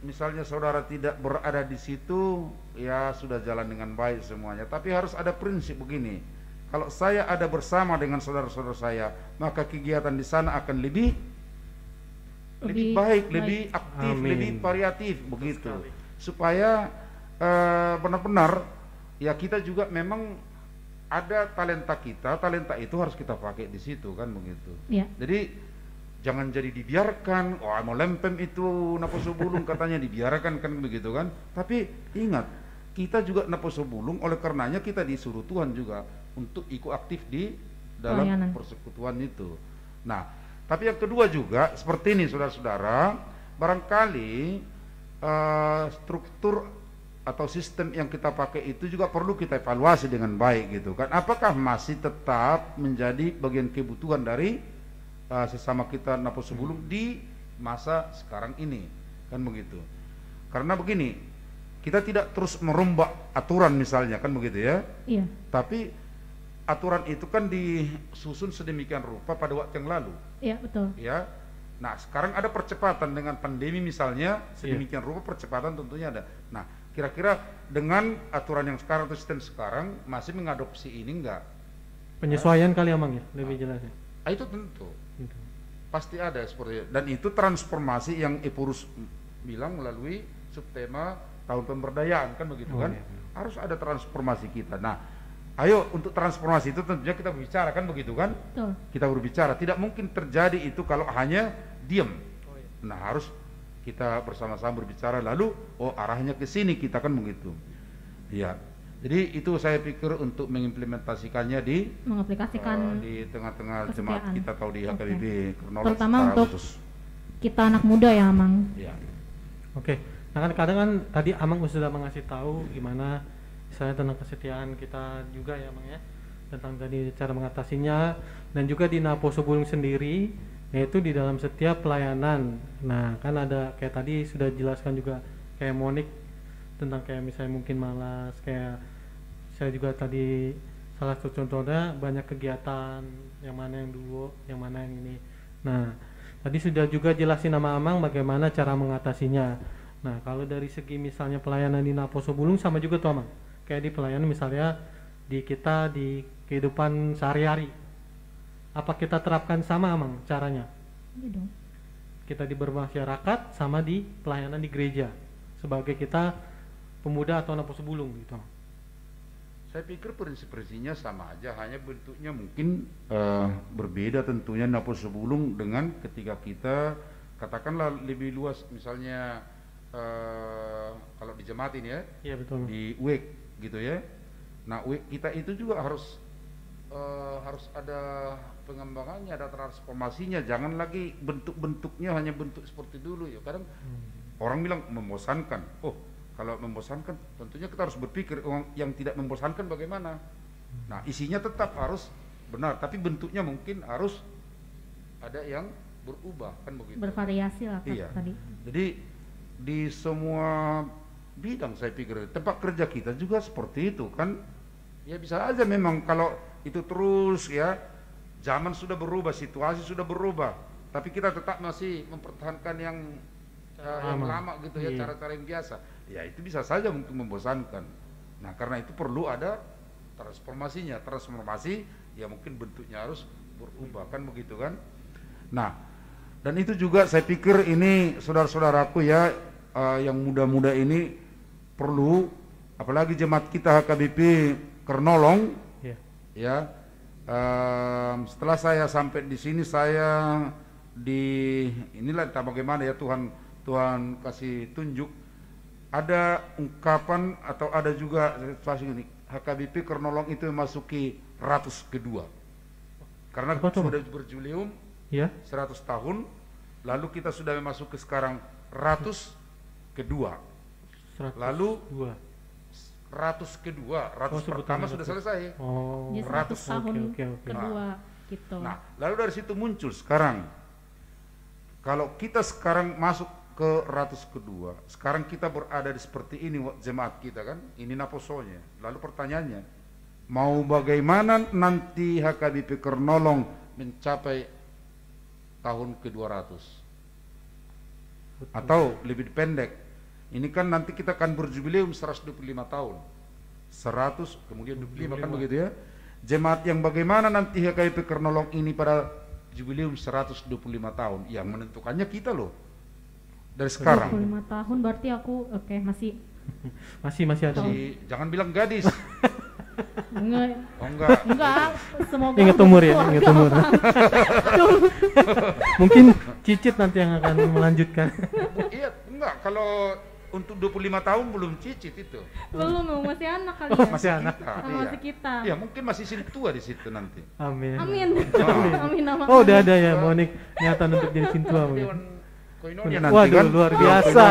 A: misalnya saudara tidak berada di situ ya sudah jalan dengan baik semuanya. Tapi harus ada prinsip begini, kalau saya ada bersama dengan saudara-saudara saya, maka kegiatan di sana akan lebih baik, lebih aktif, lebih variatif begitu. Supaya benar-benar ya kita juga memang ada talenta kita, talenta itu harus kita pakai di situ, kan begitu.
C: Ya.
A: Jadi jangan jadi dibiarkan, mau lempem itu Naposo Bulung katanya dibiarkan, kan begitu kan. Tapi ingat, kita juga Naposo Bulung, oleh karenanya kita disuruh Tuhan juga untuk ikut aktif di dalam persekutuan itu. Nah, tapi yang kedua juga seperti ini saudara-saudara, barangkali struktur atau sistem yang kita pakai itu juga perlu kita evaluasi dengan baik gitu kan. Apakah masih tetap menjadi bagian kebutuhan dari sesama kita Naposo Bulung di masa sekarang ini, kan begitu. Karena begini, kita tidak terus merombak aturan misalnya, kan begitu ya.
C: Iya.
A: Tapi aturan itu kan disusun sedemikian rupa pada waktu yang lalu.
C: Iya, betul.
A: Ya. Nah, sekarang ada percepatan dengan pandemi misalnya, sedemikian rupa percepatan tentunya ada. Nah, kira-kira dengan aturan yang sekarang atau sistem sekarang masih mengadopsi ini enggak?
B: Penyesuaian kali Amang ya, lebih jelasnya.
A: Itu tentu. Pasti ada seperti itu. Dan itu transformasi yang Epurus bilang melalui subtema tahun pemberdayaan, kan begitu kan. Harus ada transformasi kita. Nah, ayo untuk transformasi itu tentunya kita berbicara, kan begitu kan.
C: Betul.
A: Kita berbicara, tidak mungkin terjadi itu kalau hanya diam. Nah, harus kita bersama-sama berbicara, lalu arahnya ke sini kita, kan begitu. Iya. Jadi itu saya pikir untuk mengimplementasikannya di tengah-tengah jemaat kita atau di HKBP Kernolong,
C: terutama untuk kita anak muda ya Amang.
A: Ya.
B: Oke. Nah kan kadang kan tadi Amang sudah mengasih tahu gimana misalnya tentang kesetiaan kita juga ya Amang ya, tentang tadi cara mengatasinya, dan juga di Naposo Bulung sendiri yaitu di dalam setiap pelayanan. Nah kan ada kayak tadi sudah jelaskan juga kayak Monik tentang kayak misalnya mungkin malas, kayak saya juga tadi salah satu contohnya banyak kegiatan, yang mana yang duo, yang mana yang ini. Nah tadi sudah juga jelasin nama Amang bagaimana cara mengatasinya. Nah kalau dari segi misalnya pelayanan di Naposo Bulung sama juga tuh Amang, kayak di pelayanan misalnya di kita di kehidupan sehari-hari, apa kita terapkan sama Amang caranya?
C: Iya dong.
B: Kita di bermasyarakat sama di pelayanan di gereja sebagai kita pemuda atau Naposo Bulung gitu,
A: Saya pikir prinsip-prinsipnya sama aja, hanya bentuknya mungkin berbeda tentunya Napo Sebulung dengan ketika kita katakanlah lebih luas, misalnya kalau di jemaat ini ya,
B: Iya betul.
A: di UEK gitu ya. Nah UEK kita itu juga harus ada pengembangannya, ada transformasinya, jangan lagi bentuk-bentuknya hanya bentuk seperti dulu ya. Kadang orang bilang membosankan. Oh, kalau membosankan tentunya kita harus berpikir yang tidak membosankan bagaimana. Nah isinya tetap harus benar, tapi bentuknya mungkin harus ada yang berubah, kan begitu.
C: Bervariasi lah
A: iya.
C: tadi.
A: Jadi di semua bidang saya pikir tempat kerja kita juga seperti itu kan. Ya bisa aja memang kalau itu terus ya, zaman sudah berubah, situasi sudah berubah, tapi kita tetap masih mempertahankan yang lama gitu ya, cara-cara yang biasa. Ya itu bisa saja mungkin membosankan. Nah karena itu perlu ada transformasinya. Transformasi ya mungkin bentuknya harus berubah, kan begitu kan. Nah dan itu juga saya pikir ini saudara-saudaraku ya, yang muda-muda ini perlu, apalagi jemaat kita HKBP Kernolong ya. Setelah saya sampai di sini, saya inilah entah bagaimana ya, Tuhan kasih tunjuk, ada ungkapan atau ada juga situasi ini, HKBP Kernolong itu memasuki 100 kedua karena sudah berjubileum ya 100 tahun, lalu kita sudah memasuki sekarang 100 kedua, lalu 100 kedua, 100 pertama sudah selesai.
C: Oh. 100 tahun kedua gitu.
A: Nah, lalu dari situ muncul sekarang, kalau kita sekarang masuk ke 100 kedua, sekarang kita berada di seperti ini jemaat kita kan, ini naposonya. Lalu pertanyaannya, mau bagaimana nanti HKBP Kernolong mencapai tahun ke-200? Atau lebih pendek, ini kan nanti kita akan berjubileum 125 tahun, 100 kemudian 25 kan begitu ya. Jemaat yang bagaimana nanti HKBP Kernolong ini pada jubileum 125 tahun, yang menentukannya kita loh. Dari sekarang
C: 25 tahun berarti aku masih
B: ada.
A: Jangan bilang gadis.
C: Enggak, semoga
B: ingat umur ya, ingat umur. Mungkin Cicit nanti yang akan melanjutkan.
A: Iya, enggak, kalau untuk 25 tahun belum Cicit itu.
C: Belum, masih anak kali ya.
A: Masih anak.
C: Masih kita.
A: Iya, mungkin masih sini tua di situ nanti.
C: Amin.
B: Amin. Oh, udah ada ya Monik niatan untuk jadi sintua. Waduh, luar biasa.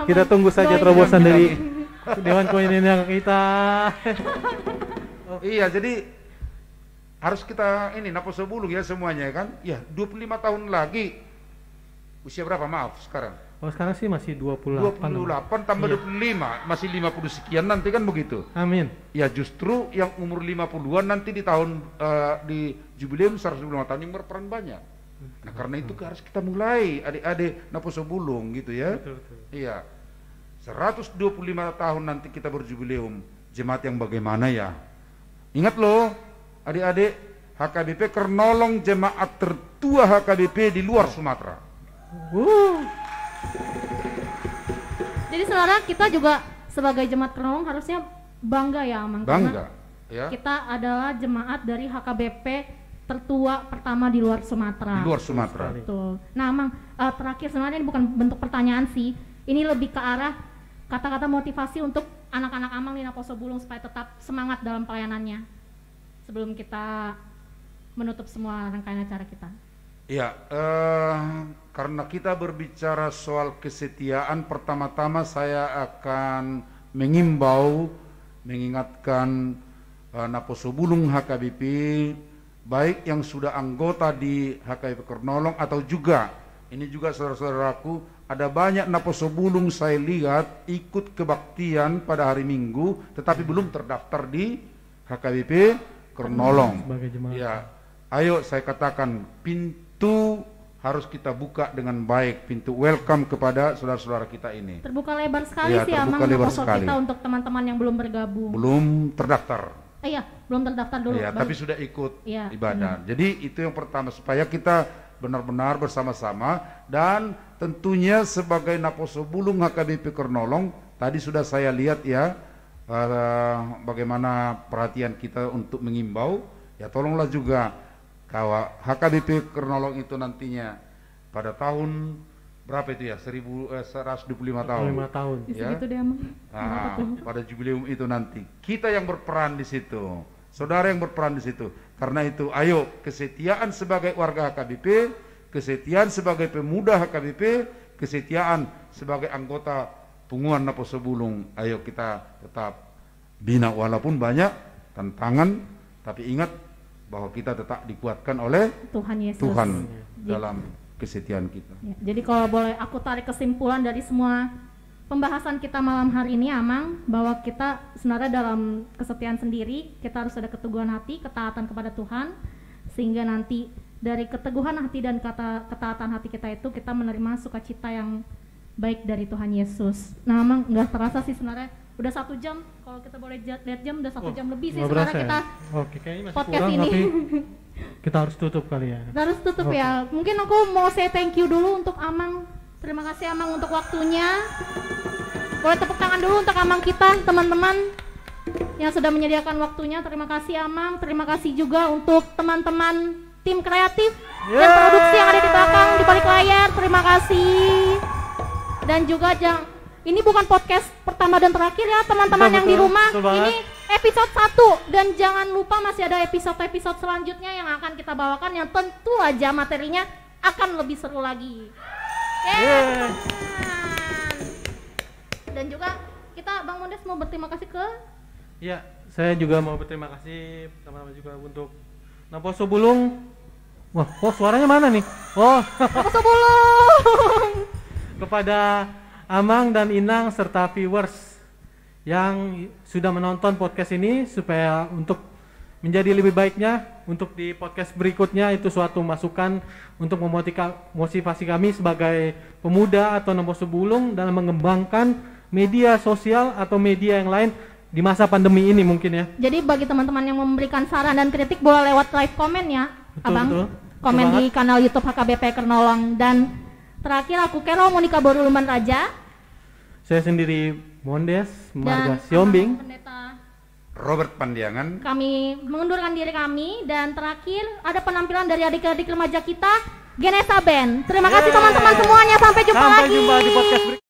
B: Kita tunggu saja terobosan dari Dewan Koinonia kita.
A: Iya, jadi harus kita ini Napo Sebulung ya semuanya kan. Ya, 25 tahun lagi. Usia berapa? Maaf sekarang.
B: Oh, sekarang sih masih 28
A: tambah 25, masih 50 sekian nanti kan begitu.
B: Amin.
A: Ya justru yang umur 50-an nanti di tahun di jubileum 125 tahun yang berperan banyak. Nah karena itu harus kita mulai adik-adik Napo Sebulung gitu ya.
B: Betul.
A: Iya. 125 tahun nanti kita berjubileum, jemaat yang bagaimana ya? Ingat loh adik-adik, HKBP Kernolong jemaat tertua HKBP di luar Sumatera.
C: Jadi saudara, kita juga sebagai jemaat Kernolong harusnya bangga ya Amang.
A: Bangga ya.
C: Kita adalah jemaat dari HKBP tertua pertama di luar Sumatera.
A: Di luar Sumatera.
C: Betul. Nah, Amang, terakhir sebenarnya ini bukan bentuk pertanyaan sih. Ini lebih ke arah kata-kata motivasi untuk anak-anak Amang di Napo Sebulung supaya tetap semangat dalam pelayanannya. Sebelum kita menutup semua rangkaian acara kita.
A: Iya, karena kita berbicara soal kesetiaan, pertama-tama saya akan mengingatkan Napo Sebulung HKBP, baik yang sudah anggota di HKBP Kernolong atau juga ini juga saudara-saudaraku, ada banyak Napo Sebulung saya lihat ikut kebaktian pada hari Minggu tetapi belum terdaftar di HKBP Kernolong. Ya, ayo saya katakan pintu harus kita buka dengan baik, pintu welcome kepada saudara-saudara kita ini.
C: Terbuka lebar sekali ya, sih Amang kita untuk teman-teman yang belum bergabung.
A: Belum terdaftar.
C: Iya, belum terdaftar dulu.
A: Iya, tapi sudah ikut ibadah. Jadi itu yang pertama supaya kita benar-benar bersama-sama, dan tentunya sebagai Napo Sebulung HKBP Kernolong tadi sudah saya lihat ya, bagaimana perhatian kita untuk mengimbau, ya tolonglah juga HKBP Kernolong itu nantinya pada tahun berapa itu ya, 125 tahun.
B: 25 tahun.
A: Ya.
C: Gitu deh, Emang.
A: Pada jubileum itu nanti kita yang berperan di situ, saudara yang berperan di situ. Karena itu, ayo kesetiaan sebagai warga HKBP, kesetiaan sebagai pemuda HKBP, kesetiaan sebagai anggota Punguan Naposo Bulung. Ayo kita tetap bina walaupun banyak tantangan, tapi ingat bahwa kita tetap dikuatkan oleh
C: Tuhan Yesus.
A: Tuhan dalam kesetiaan kita.
C: Ya, jadi kalau boleh aku tarik kesimpulan dari semua pembahasan kita malam hari ini, Amang, bahwa kita sebenarnya dalam kesetiaan sendiri kita harus ada keteguhan hati, ketaatan kepada Tuhan, sehingga nanti dari keteguhan hati dan ketaatan hati kita itu kita menerima sukacita yang baik dari Tuhan Yesus. Nah, Amang, nggak terasa sih sebenarnya udah 1 jam. Kalau kita boleh lihat jam, udah 1 jam lebih sih sebenarnya kita podcast
B: kurang,
C: ini.
B: tapi kita harus tutup kali ya.
C: Kita harus tutup ya. Mungkin aku mau say thank you dulu untuk Amang. Terima kasih Amang untuk waktunya. Boleh tepuk tangan dulu untuk Amang kita, teman-teman yang sudah menyediakan waktunya. Terima kasih Amang. Terima kasih juga untuk teman-teman tim kreatif dan produksi yang ada di belakang, di balik layar. Terima kasih. Dan juga ini bukan podcast pertama dan terakhir ya teman-teman yang di rumah. Ini episode 1 dan jangan lupa masih ada episode-episode selanjutnya yang akan kita bawakan yang tentu aja materinya akan lebih seru lagi. Dan juga kita Bang Mondes mau berterima kasih ke
B: saya juga mau berterima kasih teman-teman juga untuk Naposo Bulung. Wah, suaranya mana nih?
C: Naposo Bulung.
B: Kepada Amang dan Inang serta viewers yang sudah menonton podcast ini, supaya untuk menjadi lebih baiknya untuk di podcast berikutnya itu suatu masukan untuk memotivasi kami sebagai pemuda atau Naposo Bulung dalam mengembangkan media sosial atau media yang lain di masa pandemi ini mungkin ya.
C: Jadi bagi teman-teman yang memberikan saran dan kritik boleh lewat live komen ya, Abang. Komen di kanal YouTube HKBP Kernolong. Dan terakhir aku Kero Monika Boruluman Raja.
B: Saya sendiri Mondes Marga Siombing.
C: Pendeta
A: Robert Pandiangan.
C: Kami mengundurkan diri kami. Dan terakhir ada penampilan dari adik-adik remaja kita, Genesa Band. Terima kasih teman-teman semuanya. Sampai jumpa lagi.
B: Sampai jumpa di podcast berikutnya.